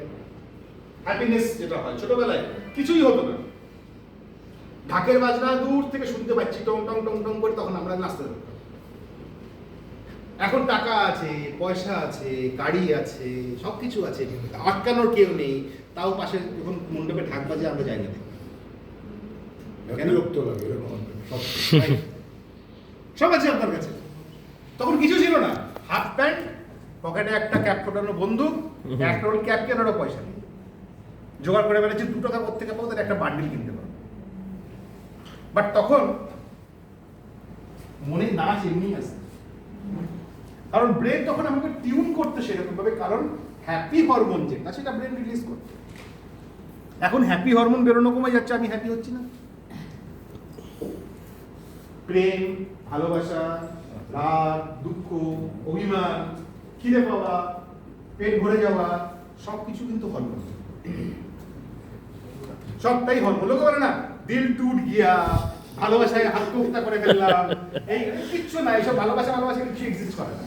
হ্যাপিনেস যেটা হয় ছোটবেলায় কিছুই হতো না, ঢাকের বাজনা দূর থেকে শুনতে পাচ্ছি টং টং টং টং করে, তখন আমরা নাচতে থাকতাম। এখন টাকা আছে, পয়সা আছে, গাড়ি আছে, সবকিছু আছে, আটকানোর কেউ নেই, তাও পাশে যখন মণ্ডপে ঢাক বাজে আমরা যাই না দেখতে। বিরক্ত লাগে এরকম সব। সব আছে আপনার কাছে, তখন কিছু ছিল না, হাফ প্যান্ট, পকেটে একটা ক্যাপ ফোটানো বন্দুক, এক রোল ক্যাপ কেনারও পয়সা নেই, জোগাড় করে বেড়েছি 2 টাকা কোথা থেকে পাবো, তার একটা বান্ডিল কিনতে পারবো। বাট তখন মনে নাচ এমনি আছে, কারণ ব্রেন তখন আমাকে টিউন করতে সেরকম ভাবে, কারণ হ্যাপি হরমোন যেটা সেটা ব্রেন রিলিজ করতে। এখন হ্যাপি হরমোন বেরোনো কমে যাচ্ছে, আমি হ্যাপি হচ্ছি না। প্রেম, ভালোবাসা, রাগ, দুঃখ, অভিমান, খিদে পাওয়া, পেট ভরে যাওয়া, সবকিছু কিন্তু হরমোন, সবটাই হরমোন। লোকে বলে না দিল টুট গিয়া, ভালোবাসায় আত্মহত্যা করে ফেললাম, এই কিচ্ছু না, এইসব ভালোবাসা ভালোবাসা কিছু এক্সিস্ট করে না,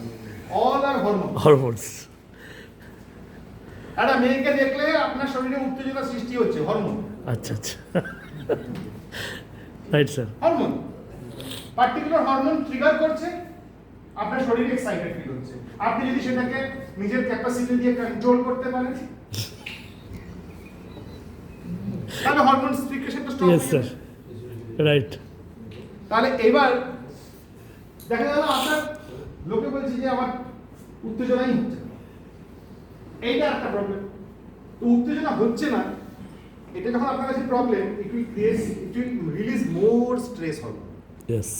অল আর হরমোন। হরমোনস। একটা মেয়েকে দেখলে আপনার শরীরে উত্তেজনা সৃষ্টি হচ্ছে, হরমোন। আচ্ছা আচ্ছা, right sir. Hormone, particular hormone trigger করছে, আপনার শরীরে এক্সাইটেড ফিল হচ্ছে। আপনি যদি সেটাকে নিজের ক্যাপাসিটি দিয়ে কন্ট্রোল করতে পারেন, তাহলে হরমোন সিক্রেশনটা স্টপ ইয়েস হয়ে স্যার, যাবে। রাইট। তাহলে এবার দেখা গেল আপনার লোকে বলছে যে আমার উত্তেজনাই হচ্ছে না, এইটা একটা প্রবলেম। তো উত্তেজনা হচ্ছে না, এটা যখন আপনার কাছে problem, it will release more stress hormone. Yes.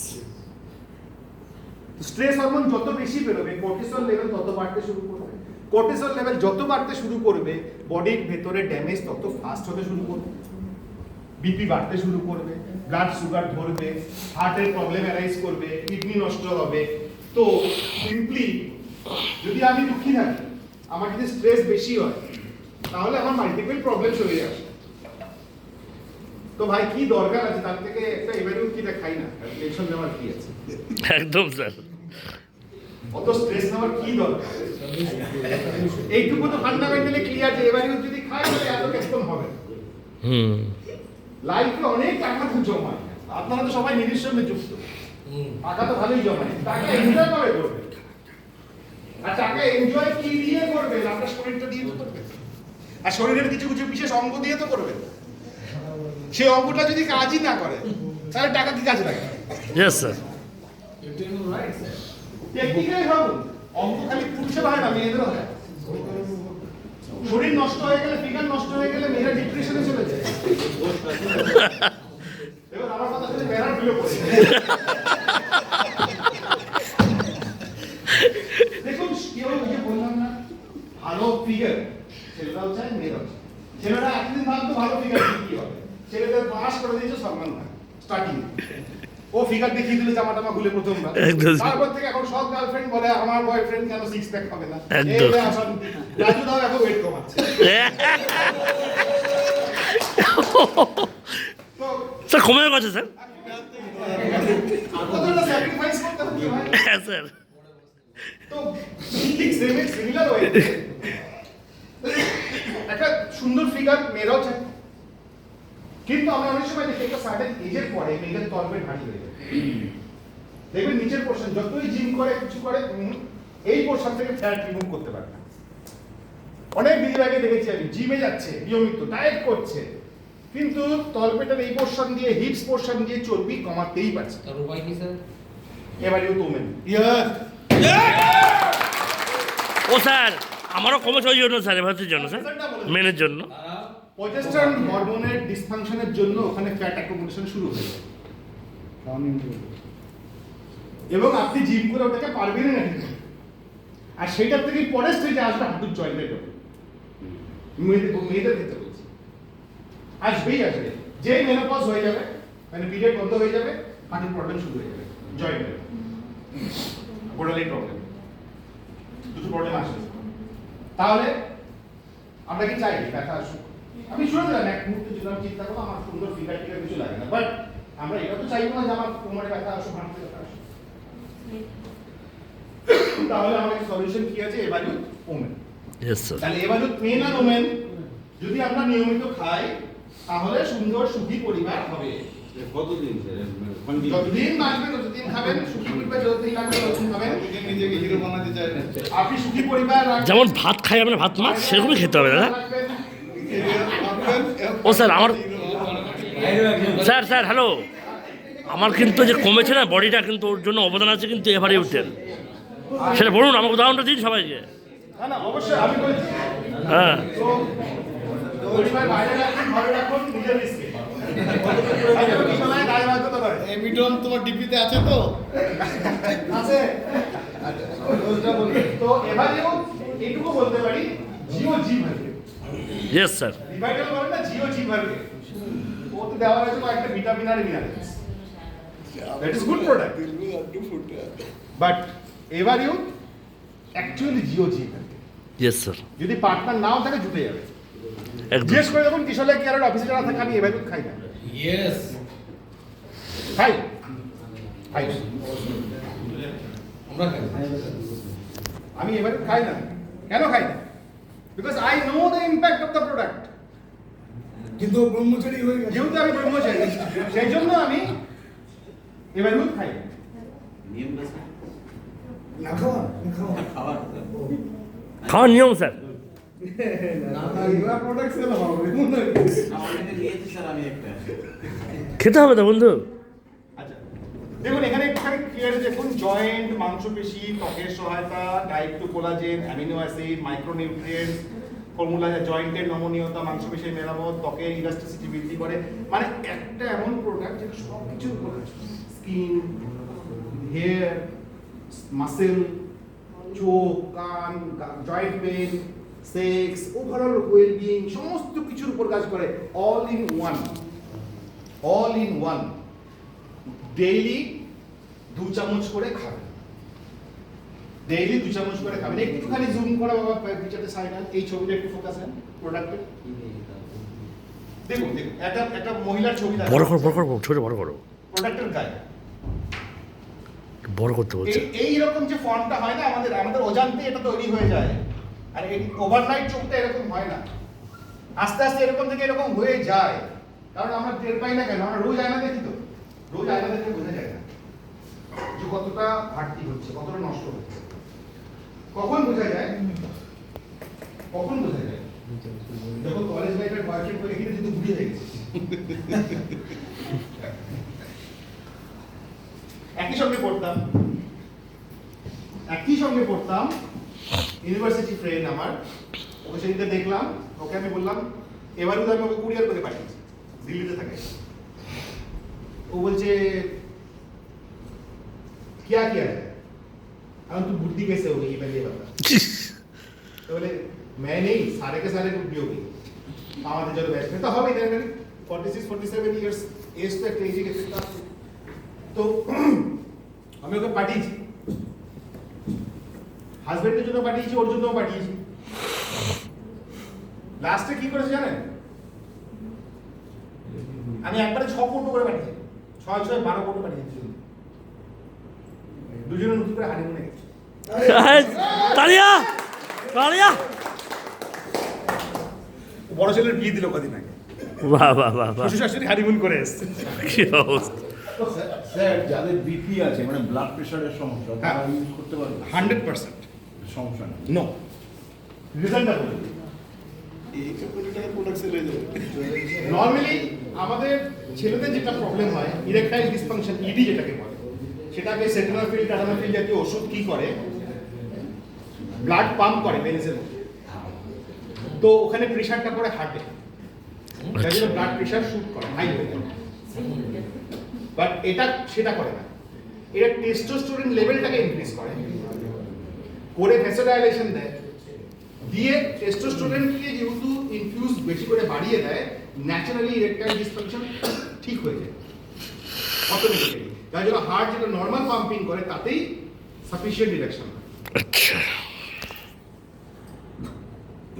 Stress hormone যত বেশি বেরোবে, কর্টিসল লেভেল তত বাড়তে শুরু করবে। কর্টিসল লেভেল যত বাড়তে শুরু করবে, বডির ভেতরে ড্যামেজ তত ফাস্ট হতে শুরু করবে, বিপি বাড়তে শুরু করবে, ব্লাড সুগার ধরবে, হার্টের প্রবলেম অ্যারাইজ করবে, কিডনি নষ্ট হবে। তো সিম্পলি যদি আমি দুঃখী থাকি, আমার যদি স্ট্রেস বেশি হয়, তাহলে আমার মাল্টিপল প্রবলেম চলে আসে। তো ভাই কি দরকার আছে তার থেকে একটা এভারেজ কিটা খাই না, টেনশন নেওয়ার কি আছে? একদম স্যার। অত স্ট্রেস নেওয়ার কি দরকার? এইটুকু তো ফান্ডামেন্টালি ক্লিয়ার যে এভারেজ যদি খাই তাহলে এত টেনশন হবে না। লাইফে অনেক টাকা তো জমায়, আপনারা তো সবাই নিজের সঙ্গে যুক্ত, টাকা তো ভালোই জমায়, টাকা এনজয় করে করবে। আর টাকা এনজয় কি দিয়ে করবেন? আপনার শরীরটা দিয়ে তো করবেন, আর শরীরের কিছু কিছু বিশেষ অঙ্গ দিয়ে তো করবেন। সেই অঙ্গটা যদি কাজই না করে, তাহলে টাকা কি কাজে লাগে? Yes sir. টেকনিক্যালি ভাবুন, অঙ্গ খালি পুরুষের হয় না, মেয়েদেরও হয়। শরীর নষ্ট হয়ে গেলে, ফিগার নষ্ট হয়ে গেলে মেয়েরা ডিপ্রেশনে চলে যায়। এবার আমার কথা শুনে মেয়েরা বিলো করে। দেখুন কেউ যে বললাম না ভালো ফিগার, ছেলেরাও চায় মেয়েরাও চায়। ছেলেরা একদিন ভাবতো ভালো ফিগার কি হবে, ছেলেদের পাস করে দিয়েছে সলমান খান স্টার্টিং, ও ফিগার দেখিয়ে দিলে জামা টামা খুলে প্রথমবার। তারপর থেকে এখন সব গার্লফ্রেন্ড বলে আমার বয়ফ্রেন্ড কেন সিক্স প্যাক হবে না, এই অশান্তি। রাজু দাও এখন ওয়েট কমাচ্ছে। তো স্যার কমেও গেছে স্যার। কতটা স্যাক্রিফাইস করতে হচ্ছে ভাই। হ্যাঁ স্যার। তো ঠিক সিমিলার ওয়ে একটা সুন্দর ফিগার মেয়েরাও চায়, কিন্তু আমরা অনেক সময় দেখি একটা সার্টেন এজের পরে মেয়েদের তলপেট ভারী হয়ে যায়। দেখবেন নিচের পোর্শন যতই জিম করে কিছু করে এই পোর্শন থেকে ফ্যাট রিমুভ করতে পারে না। অনেক দিদিভাইকে দেখেছি আমি জিমে যাচ্ছে নিয়মিত ডায়েট করছে, কিন্তু তলপেটের এই পোর্শন দিয়ে হিপস পোর্শন দিয়ে চর্বি কমাতেই পারছে। তার উপায় কি স্যার? এবারেও তোমেন ও স্যার আমারও কমেছে ওই জন্য স্যার, এভারেজের জন্য স্যার, মেনের জন্য। প্রজেস্টেরন হরমোনের ডিসফাংশনের জন্য ওখানে ফ্যাট অ্যাকুমুলেশন শুরু হয়ে যায়, এবং আপনি জিম করে ওটাকে পারবেন না। আর সেইটার থেকে পরের স্টেজে আসবে হাঁটুর জয়েন্টের জন্য। মেয়েদের ক্ষেত্রে বলছি আসবেই আসবে, যে মেনোপজ হয়ে যাবে মানে পিরিয়ড বন্ধ হয়ে যাবে, হাঁটুর প্রবলেম শুরু হয়ে যাবে, জয়েন্টের গোড়ালির প্রবলেম, দুটো প্রবলেম আসবে। তাহলে আমরা কি চাই ব্যথা আসুক? আমি শুনে দিলাম এক মুহূর্তে যদি আমি চিন্তা করবো আমার সুন্দর ফিগার টিগার কিছু লাগে না, বাট আমরা এটা তো চাইবো না যে আমার কোমরে ব্যথা আসুক, হাঁটুতে ব্যথা আসুক। তাহলে আমাদের সলিউশন কি আছে? Evaluate women. Yes sir. তাহলে এভালুয়েট মেন আর ওমেন যদি আমরা নিয়মিত খাই তাহলে সুন্দর সুখী পরিবার হবে। কতদিন যতদিন বাঁচবেন ততদিন খাবেন, সুখী পরিবার যতদিন লাগবে ততদিন খাবেন। নিজেকে হিরো বানাতে চায় না। আপনি সুখী পরিবার রাখবেন। যেমন ভাত খাই আমরা ভাত মাছ সেরকমই খেতে হবে দাদা। ও স্যার আমার স্যার স্যার হ্যালো, আমার কিন্তু যে কমেছে না বডিটা, কিন্তু ওর জন্য অবদান আছে কিন্তু এভারেই উঠেন, সেটা বলুন আমাকে উদাহরণটা দিন সবাইকে। না না অবশ্যই আমি বলছি। হ্যাঁ তো পরিবার বাইরে রাখুন, ঘরে রাখুন, নিজের রিস্কে। গায়ে বাঁধতে পারে। এমিডন তোমার ডিপিতে আছে তো? আছে। তো এবারেও এইটুকু বলতে পারি, জিও জি ভাবে। Yes sir. রিভাইটাল বলে না, জিও জি ভাবে। ওতে দেওয়া আছে কয়েকটা ভিটামিন আর minerals. That is good product. But এবারেও অ্যাকচুয়ালি জিও জি ভাবে। Yes sir. যদি পার্টনার নাও থাকে জুটে যাবে। একদম। জিজ্ঞেস করে দেখুন কিশোর কেয়ারের অফিসে যারা থাকে আমি এবারেও খাই না। ইয়েস। খাই খাই আমরা খাই। আমি এবারে খাই না। কেন খাই না? Because I know the impact of the product. কিন্তু ও ব্রহ্মচারী হয়ে গেছে। যেহেতু আমি ব্রহ্মচারী সেই জন্য আমি এবারেও খাই না। না খাওয়া, না খাওয়া। খাওয়ার নিয়ম স্যার। খেতে হবে তো বন্ধু। আচ্ছা দেখুন এখানে একটুখানি ক্লিয়ার দেখুন, জয়েন্ট, মাংসপেশি, ত্বকের সহায়তা, diet to collagen, amino acid, micronutrients, formula জয়েন্টের নমনীয়তা, মাংসপেশির মেরামত, ত্বকের ইলাস্টিসিটি বৃদ্ধি করে। মানে একটা এমন প্রোডাক্ট যেটা সব কিছুর উপর স্কিন, হেয়ার, মাসেল, চোখ, কান, joint pain, sex, overall wellbeing সমস্ত কিছুর উপর কাজ করে। All in one, all in one. Daily 2 চামচ করে খাবেন, ডেইলি 2 চামচ করে খাবেন। একটুখানি জুম করা বাবা পিছনে সাইনাল, এই ছবিটা একটু ফোকাস দেন প্রোডাক্টে। দেখুন দেখুন একটা মহিলার ছবি দেখুন, বড় করো, বড় করো, ছোট বড় করো, প্রোডাক্টের গায়ে বড় করতে বলছে। এই রকম যে ফর্মটা হয় না আমাদের অজান্তে এটা তৈরি হয়ে যায়। আর এই ওভারনাইট চোখটা এরকম হয় না, আস্তে আস্তে এরকম থেকে এরকম হয়ে যায়। কারণ আমরা টের পাই না কেন? আমরা রোজ আয়না দেখি তো, রোজ আয়না দেখে বোঝা যায় না যে কতটা ঘাটতি হচ্ছে, কতটা নষ্ট হচ্ছে। কখন বোঝা যায়? কখন বোঝা যায়? যখন কলেজ লাইফের বয়ফ্রেন্ড করে এখানে কিন্তু বুড়ি হয়ে গেছে। একই সঙ্গে পড়তাম ইউনিভার্সিটি ফ্রেন্ড আমার, ওকে সেদিনটা দেখলাম, ওকে আমি বললাম এবারও আমি ওকে কুরিয়ার করে পাঠিয়েছি, দিল্লিতে থাকে। ও বলছে क्या किया है? हम तो बुद्धि कैसे हो गई ये पहले बता। तो बोले मैं नहीं, सारे के सारे बुद्धि हो गई। আমাদের যত ব্যাচ তো হবে দেন 46-47 ইয়ার্স এজ তো একটা এজে গেছে। তো আমি ওকে পাঠিয়েছি, হাজবেন্ডের জন্য পাঠিয়েছি, ওর জন্যও পাঠিয়েছি। লাস্টে কি করেছে জানেন? আমি একবারে 6 কোটি করে পাঠিয়েছি, 6 12 কোটি পাঠিয়েছি, দুজনে নতুন করে হানিমুনে গেছে। তালিয়া তালিয়া, বড় ছেলের বিয়ে দিল কদিন আগে, বাহ বাহ বাহ বাহ, শ্বশুর শাশুড়ি হানিমুন করে এসছে। কি অবস্থা। তো স্যার যাদের বিপি আছে মানে ব্লাড প্রেশারের সমস্যা তারা ইউজ করতে পারবে? 100% সমস্যা নেই। নো। রিজনটা বলি। এই কোটি টাকা প্রোডাক্ট সেল হয়ে যাবে। নর্মালি আমাদের ছেলেদের যেটা প্রবলেম হয় ইরেকটাইল ডিসফাংশন, ইডি যেটাকে বলে, সেটাকে সেন্ট্রাল টাটানাফিল জাতীয় ওষুধ কি করে, ব্লাড পাম্প করে ভেন্সের মধ্যে, তো ওখানে প্রেশারটা করে হার্টে, তাই জন্য ব্লাড প্রেশার শুট করে, হাই হয়ে যায়। বাট এটা সেটা করে না, এটা টেস্টোস্টেরন লেভেলটাকে ইনক্রিজ করে, করে ভ্যাসোডাইলেশন দেয়, দিয়ে টেস্টোস্টেরনকে যেহেতু ইনফিউজ বেশি করে বাড়িয়ে দেয়, ন্যাচারালি ইরেকটাইল ডিসফাংশন ঠিক হয়ে যায় অটোমেটিক্যালি। তাই জন্য হার্ট যেটা নর্মাল পাম্পিং করে তাতেই সাফিসিয়েন্ট ইরেকশন হয়। আচ্ছা,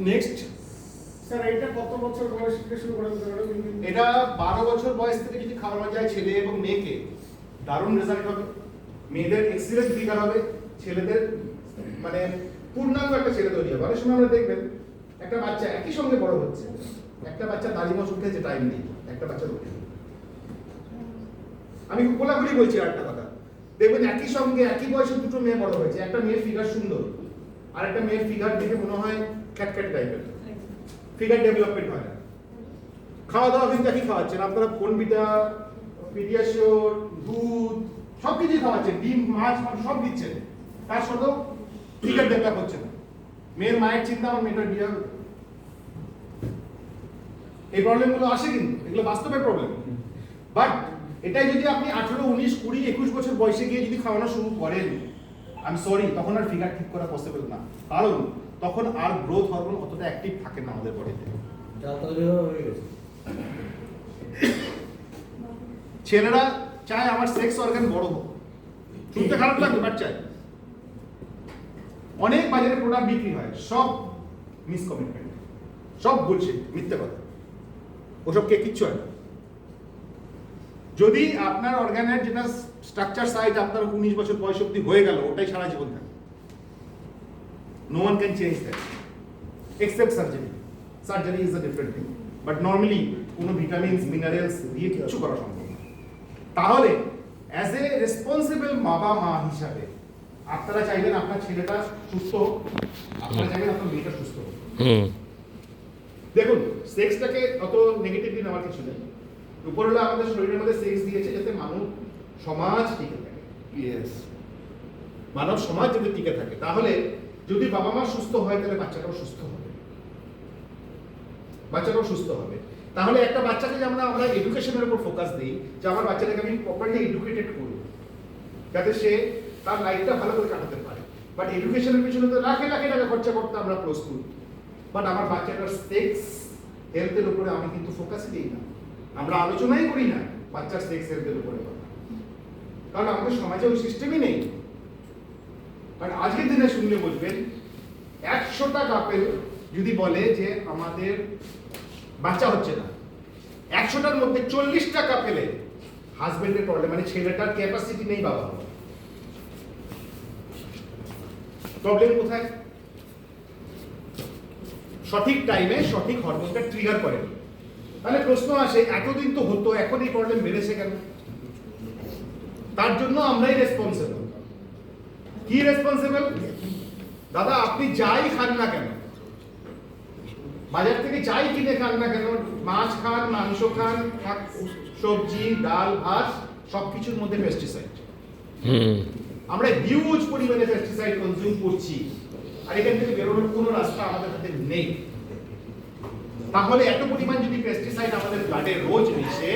নেক্সট, স্যার এইটা কত বছর বয়স থেকে শুরু করা যেতে পারে? এটা 12 বছর বয়স থেকে যদি খাওয়ানো যায় ছেলে এবং মেয়েকে, দারুণ রেজাল্ট হবে। মেয়েদের এক্সিলেন্ট ফিগার হবে, ছেলেদের মানে পূর্ণাঙ্গ একটা ছেলে তৈরি হবে। অনেক সময় আমরা দেখবেন একটা বাচ্চা একই সঙ্গে বড় হচ্ছে, একটা বাচ্চা দাড়িমোছ উঠেছে টাইম নেই, একটা বাচ্চা উঠে। আমি কোলাগুলি বলছি আর একটা কথা, দেখবেন একই সঙ্গে একই বয়সে দুটো মেয়ে বড় হয়েছে, একটা মেয়ের ফিগার সুন্দর আর একটা মেয়ের ফিগার দেখে মনে হয় খ্যাটখ্যাট টাইপের, ফিগার ডেভেলপমেন্ট হয় না। খাওয়া দাওয়া কিন্তু একই খাওয়াচ্ছেন আপনারা, কোনভিটা, পিডিয়াশিওর, দুধ সব কিছুই খাওয়াচ্ছেন, ডিম মাছ মাংস সব দিচ্ছেন, তার সত্ত্বেও ফিগার ডেভেলপ হচ্ছে না। মেয়ের মায়ের চিন্তা আমার মেয়েটার বিয়ে হবে। এই প্রবলেমগুলো আসে, কিন্তু এগুলো বাস্তবের প্রবলেম। বাট এটাই যদি আপনি 18, 19, 20, 21 বছর বয়সে গিয়ে যদি খাওয়ানো শুরু করেন, আমি সরি, তখন আর ফিগার ঠিক করা পসিবল না, কারণ তখন আর গ্রোথ হরমোন অতটা অ্যাক্টিভ থাকে না আমাদের বডিতে। ছেলেরা চায় আমার সেক্স অর্গান বড় হোক, শুনতে খারাপ লাগবে বাট চায়। অনেক বাজারে প্রোডাক্ট বিক্রি হয়, সব মিসকমিটমেন্ট, সব বুলশিট, মিথ্যে কথা, ওসব কে কিচ্ছু হয় না। যদি আপনার অর্গানের যেটা স্ট্রাকচার সাইজ আপনার 19 বছর বয়স অব্দি হয়ে গেল, ওটাই সারা জীবন থাকে। No one can change that except surgery. Surgery is a different thing, but normally কোনো ভিটামিনস মিনারেলস দিয়ে কিচ্ছু করা সম্ভব না। তাহলে অ্যাজ এ রেসপন্সিবল বাবা মা হিসাবে আপনারা চাইবেন আপনার ছেলেটা সুস্থ হোক, আপনারা চাইবেন আপনার মেয়েটা সুস্থ হোক। দেখুন, সেক্সটাকে অত নেগেটিভলি নেওয়ার কিছু নেই। উপরওয়ালা আমাদের শরীরের মধ্যে সেক্স দিয়েছে যাতে মানব সমাজ টিকে থাকে। ইয়েস, মানব সমাজ যদি টিকে থাকে, তাহলে যদি বাবা মা সুস্থ হয় তাহলে বাচ্চাটাও সুস্থ হবে, বাচ্চাটাও সুস্থ হবে। তাহলে একটা বাচ্চাকে যে আমরা এডুকেশনের উপর ফোকাস দিই, যে আমার বাচ্চাটাকে আমি প্রপারলি এডুকেটেড করব যাতে সে তার লাইফটা ভালো করে কাটাতে পারে। বাট এডুকেশনের পিছনে তো লাখে লাখে টাকা খরচা করতে আমরা প্রস্তুত, বাট আমার বাচ্চাটার সেক্স হেলথের উপরে আমি কিন্তু ফোকাসই দিই না, আমরা আলোচনাই করি না বাচ্চার সেক্স হেলথের উপরে, কারণ আমাদের সমাজে ওই সিস্টেমই নেই। কারণ আজকের দিনে শুনলে বলবেন 100টা কাপেল যদি বলে যে আমাদের বাচ্চা হচ্ছে না, 100টার মধ্যে 40টা কাপেলে হাজবেন্ডের প্রবলেম, মানে ছেলেটার ক্যাপাসিটি নেই বাবা হওয়ার। প্রবলেম কোথায়? সঠিক টাইমে সঠিক হরমোনটা ট্রিগার করে। তাহলে প্রশ্ন আসে, এতদিন তো হতো, এখন এই প্রবলেম বেড়েছে কেন? তার জন্য আমরাই রেসপন্সিবল। কি রেসপন্সিবল? দাদা, আপনি যাই খান না কেন, বাজার থেকে যাই কিনে খান না কেন, মাছ খান, মাংস খান, সবজি, ডাল, ভাত, সবকিছুর মধ্যে পেস্টিসাইড। আমরা হিউজ পরিমাণে পেস্টিসাইড কনজিউম করছি, আর এখান থেকে বেরোনোর কোনো রাস্তা আমাদের হাতে নেই। তাহলে এত পরিমাণ যদি পেস্টিসাইড আমাদের ব্লাডে রোজ মিশে,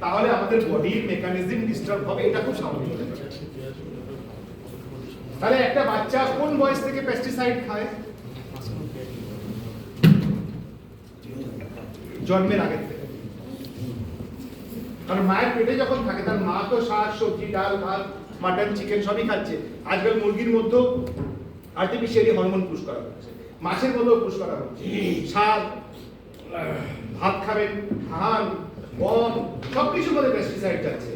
তাহলে আমাদের বডির মেকানিজম ডিস্টার্ব হবে, এটা খুব স্বাভাবিক। তাহলে একটা বাচ্চা কোন বয়স থেকে পেস্টিসাইড খায়? জন্মের আগে থেকে। কারণ মায়ের পেটে যখন থাকে, তার মা তো শাক সবজি, ডাল, ভাত, মাটন, চিকেন সবই খাচ্ছে। আজকাল মুরগির মধ্যেও আর্টিফিশিয়ালি হরমোন পুশ করা হচ্ছে, মাছের মধ্যেও পুশ করা হচ্ছে। শাক, ভাত খাবেন, ধান, সবকিছুর মধ্যে পেস্টিসাইড যাচ্ছে।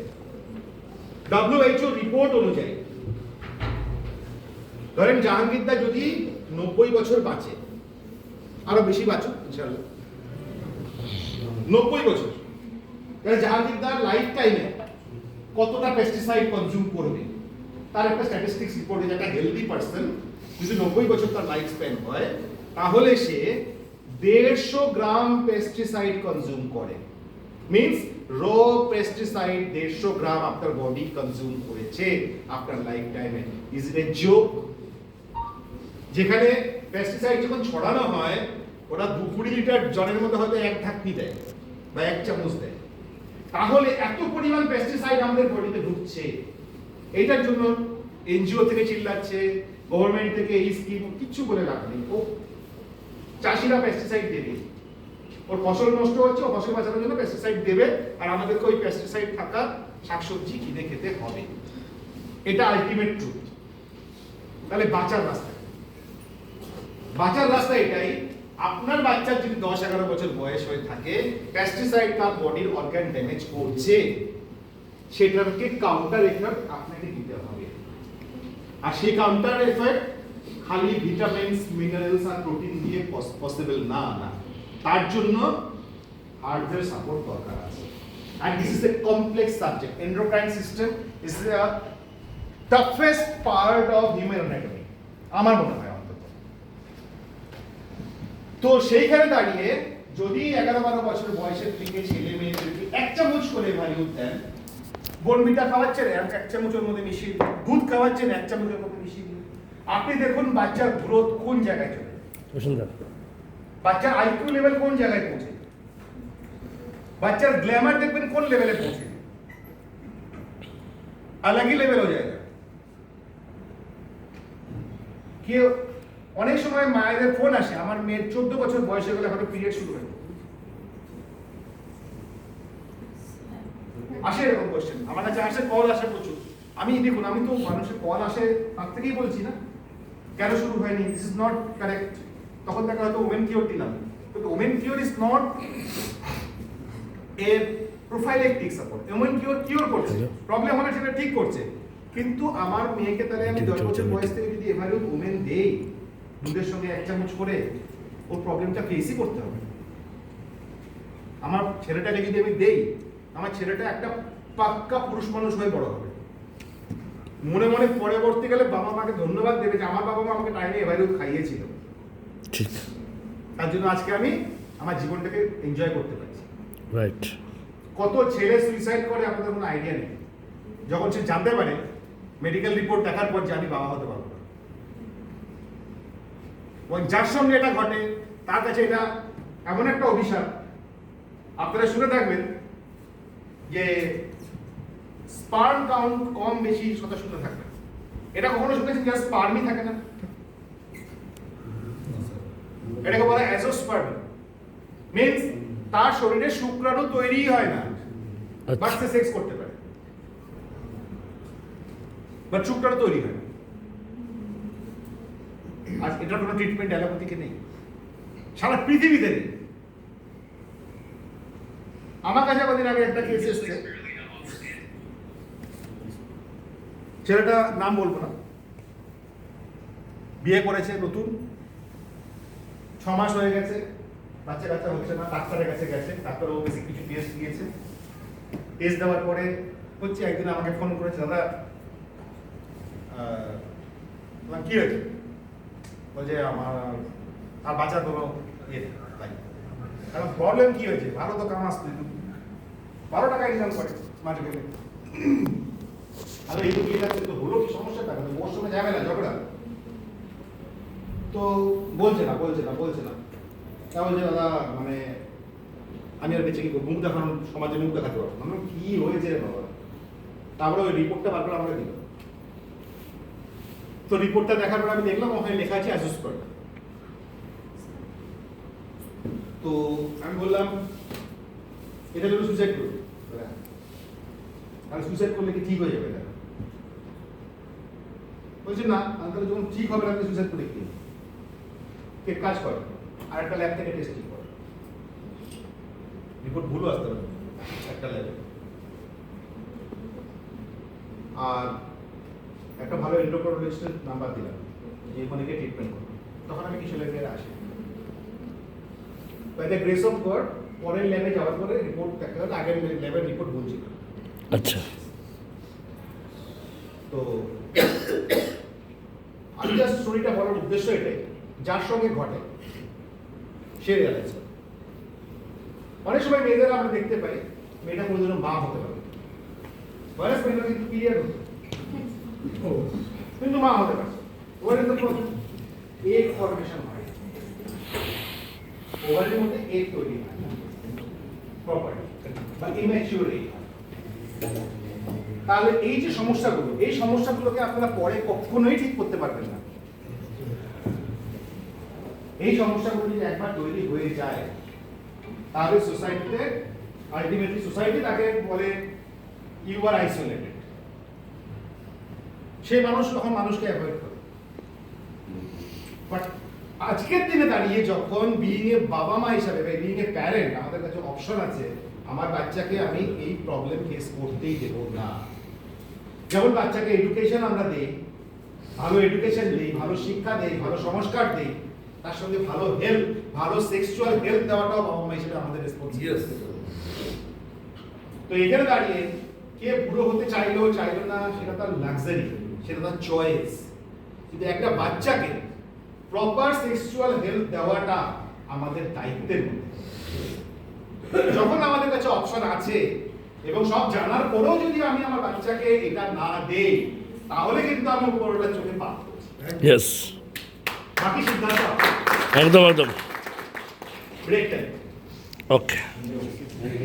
WHO রিপোর্ট অনুযায়ী ধরেন জাহাঙ্গীরদা যদি 90 বছর বাঁচে, আরো বেশি বাঁচুক ইনশাআল্লাহ, 90 বছর, তাহলে জাহাঙ্গীরদার লাইফ টাইমে কতটা পেস্টিসাইড কনজিউম করবে তার একটা স্ট্যাটিস্টিক্স রিপোর্টে, যেটা হেলদি পারসন যদি 90 বছর তার লাইফ স্প্যান হয়, তাহলে সে 150 গ্রাম পেস্টিসাইড কনজিউম করে। মিন্স র পেস্টিসাইড 150 গ্রাম আপনার বডি কনজিউম করেছে আপনার লাইফ টাইমে। Is it a joke? যেখানে পেস্টিসাইড যখন ছড়ানো হয় ওরা 2-2 লিটার জলের মধ্যে হয়তো 1 ঢাকনি দেয় বা 1 চামচ দেয়, তাহলে এত পরিমাণ পেস্টিসাইড আমাদের বডিতে ঢুকছে। এইটার জন্য এনজিও থেকে চিল্লাচ্ছে, গভর্নমেন্ট থেকে এই স্কিম, কিচ্ছু বলে লাভ নেই। ও চাষিরা পেস্টিসাইড দেবে, ওর ফসল নষ্ট হচ্ছে, ও ফসল বাঁচানোর জন্য পেস্টিসাইড দেবে, আর আমাদেরকে ওই পেস্টিসাইড থাকা শাকসবজি কিনে খেতে হবে। এটা আলটিমেট ট্রুথ। তাহলে বাঁচার রাস্তা এটাই, আপনার বাচ্চার যদি 10-11 বছর বয়স হয়ে থাকে, পেস্টিসাইড তার বডির অর্গান ড্যামেজ করছে, সেটাকে কাউন্টার এফেক্ট আপনাকে দিতে হবে। আর সেই কাউন্টার এফেক্ট খালি ভিটামিনস, মিনারেলস আর প্রোটিন দিয়ে পসিবল না। তার জন্য হার্টের সাপোর্ট দরকার আছে। And this is a complex subject. Endocrine system is the toughest part of human anatomy. আমার মনে হয় অন্তত। তো সেইখানে দাঁড়িয়ে যদি 11-12 বছর বয়সের থেকে ছেলে মেয়েদেরকে 1 চামচ করে ভ্যালু দেন, বনবিটা খাওয়াচ্ছেন 1 চামচের মধ্যে মিশিয়ে দিন, দুধ খাওয়াচ্ছেন 1 চামচের মধ্যে মিশিয়ে দিন, আপনি দেখুন বাচ্চার গ্রোথ কোন জায়গায় চলে, বাচ্চার আইকিউ লেভেল কোন জায়গায় পৌঁছে, বাচ্চার গ্ল্যামার দেখবেন কোন লেভেলে পৌঁছে, আলাগি লেভেল হয়ে যায়। কেউ অনেক সময় মায়েদের ফোন আসে, আমার মেয়ের 14 বছর বয়স হয়ে গেলে এখনো পিরিয়ড শুরু হয়নি, আসে এরকম কোশ্চেন আমার কাছে, আসে, কল আসে প্রচুর। আমি দেখুন, আমি তো মানুষের কল আসে তার থেকেই বলছি না কেন শুরু হয়নি, দিস ইজ নট কারেক্ট। তখন দেখা হয়তো ওমেন কিওর দিলাম, কিন্তু women cure is not a prophylactic support. Women cure করছে, প্রবলেম হলে সেটা ঠিক করছে, কিন্তু আমার মেয়েকে তাহলে আমি 10 বছর বয়স থেকে যদি এভারেজ ওমেন দেই দুধের সঙ্গে 1 চামচ করে, ওর প্রবলেমটা ফেসই করতে হবে। আমার ছেলেটাকে যদি আমি দেই, আমার ছেলেটা একটা পাক্কা পুরুষ মানুষ হয়ে বড় হবে, মনে মনে পরবর্তীকালে বাবা মাকে ধন্যবাদ দেবে যে আমার বাবা মা আমাকে টাইমে এভারেজ খাইয়েছিল। ঠিক, তার জন্য আজকে আমি আমার জীবনটাকে এনজয় করতে পারছি। রাইট। কত ছেলে সুইসাইড করে আমাদের কোনো আইডিয়া নেই, যখন সে জানতে পারে মেডিকেল রিপোর্ট দেখার পর যে আমি বাবা হতে পারবো না। যার সঙ্গে এটা ঘটে তার কাছে এটা এমন একটা অভিশাপ। আপনারা শুনে থাকবেন যে স্পার্ম কাউন্ট কম বেশি কথা শুনে থাকবেন, এটা কখনো শুনেছেন যে স্পার্মই থাকে না? এটাকে বলা অ্যাজোস্পার্ম, মিন্স তার শরীরে শুক্রাণু তৈরি হয় না, বাট সে সেক্স করতে পারে, বাট শুক্রাণু তৈরি হয় না। আর এটার কোনো ট্রিটমেন্ট অ্যালোপ্যাথিকে নেই, সারা পৃথিবীতে নেই। আমার কাছে কদিন আগে একটা কেস এসছে, ছেলেটা নাম বলবো না, বিয়ে করেছে নতুন, 6 মাস হয়ে গেছে, বাচ্চা কাচ্চা হচ্ছে না, ডাক্তারের কাছে গেছে, ডাক্তারও বেশি কিছু টেস্ট দিয়েছে, টেস্ট দেওয়ার পরে হচ্ছে, একদিন আমাকে ফোন করেছে, দাদা কি হয়েছে, বলছে আমার আর বাচ্চার কোনো ইয়ে নেই। এখন প্রবলেম কি হয়েছে, ভালো তো কামাস, 12 টাকা ইনকাম করে মাঝে গেলে, আরে এই তো তো হলো কি সমস্যাটা, ওর সঙ্গে যাবে না ঝগড়া, তো বলছে না বলছে দাদা মানে আমি আর বেঁচে কি করবো, মুখ দেখানো, সমাজে মুখ দেখাতে পারবো না। কি হয়েছে বাবা, তারপরে ওই রিপোর্টটা বার করে আমাকে দিল। তো রিপোর্টটা দেখার পর আমি দেখলাম ওখানে লেখা আছে অ্যাজোস্পার্ম। তো আমি বললাম এটা যদি সুইসাইড করবে, তাহলে সুইসাইড করলে কি ঠিক হয়ে যাবে? এটা বলছি না, তাহলে যখন ঠিক হবে না সুইসাইড করে কি কে কাজ করে, আর একটা ল্যাব থেকে টেস্টিং করে, রিপোর্ট ভুলও আসতে পারে। একটা লেভেল, আর একটা ভালো এন্ডোক্রিনোলজিস্টের নাম্বার দিলাম যে এখানে ট্রিটমেন্ট করবো, তখন আমি কিছু লেভেলে আসি। By the grace of God পরের লেভেলে যাওয়ার পরে রিপোর্ট দেখা গেল আগের লেভেল রিপোর্ট বলছিল। আচ্ছা, তো আমি জাস্ট স্টোরিটা বলার উদ্দেশ্য এটাই, যার সঙ্গে ঘটে সে রিয়ালাইজ করে। অনেক সময় মেয়েদের আমরা দেখতে পাই মেয়েটা কোনোদিনও মা হতে পারে, বয়স মেয়েটা কিন্তু পিরিয়ড হতো কিন্তু মা হতে পারে। ওভারে তো এগ ফর্মেশন হয়, ওভারের মধ্যে এগ তৈরি হয় প্রপারলি বা ইম্যাচিউর এগ। তাহলে এই যে সমস্যাগুলো, এই সমস্যাগুলোকে আপনারা পরে কখনোই ঠিক করতে পারবেন না। এই সমস্যাগুলো যদি একবার তৈরি হয়ে যায় তাহলে সোসাইটিতে আলটিমেটলি সোসাইটি তাকে বলে ইউ আর আইসোলেটেড। সেই মানুষ তখন মানুষকে অ্যাভয়েড করে। বাট আজকের দিনে দাঁড়িয়ে যখন বিইং এ বাবা মা হিসাবে বা বিইং এ প্যারেন্ট আমাদের কাছে অপশন আছে, আমার বাচ্চাকে আমি এই প্রবলেম ফেস করতেই দেব না। যেমন বাচ্চাকে এডুকেশন আমরা দেই, ভালো এডুকেশন দেই, ভালো শিক্ষা দেই, ভালো সংস্কার দেই, তার সঙ্গে ভালো হেলথ, ভালো সেক্সুয়াল হেলথ দেওয়াটাও বাবা মা হিসেবে আমাদের রেসপন্সিবিলিটি। তো এখানে দাঁড়িয়ে কে বুড়ো হতে চাইলো চাইলো না সেটা তার লাক্সারি, সেটা তার চয়েস, কিন্তু একটা বাচ্চাকে প্রপার সেক্সুয়াল হেলথ দেওয়াটা আমাদের দায়িত্বের মধ্যে। যখন আমাদের কাছে অপশন আছে এবং সব জানার পরেও যদি আমি আমার বাচ্চাকে এটা না দেই তাহলে কিন্তু আমি উপরটা চোখে পাপ করছি। ইয়েস, বাকি সিদ্ধান্ত একদম একদম, ব্রেক টাইম। ওকে।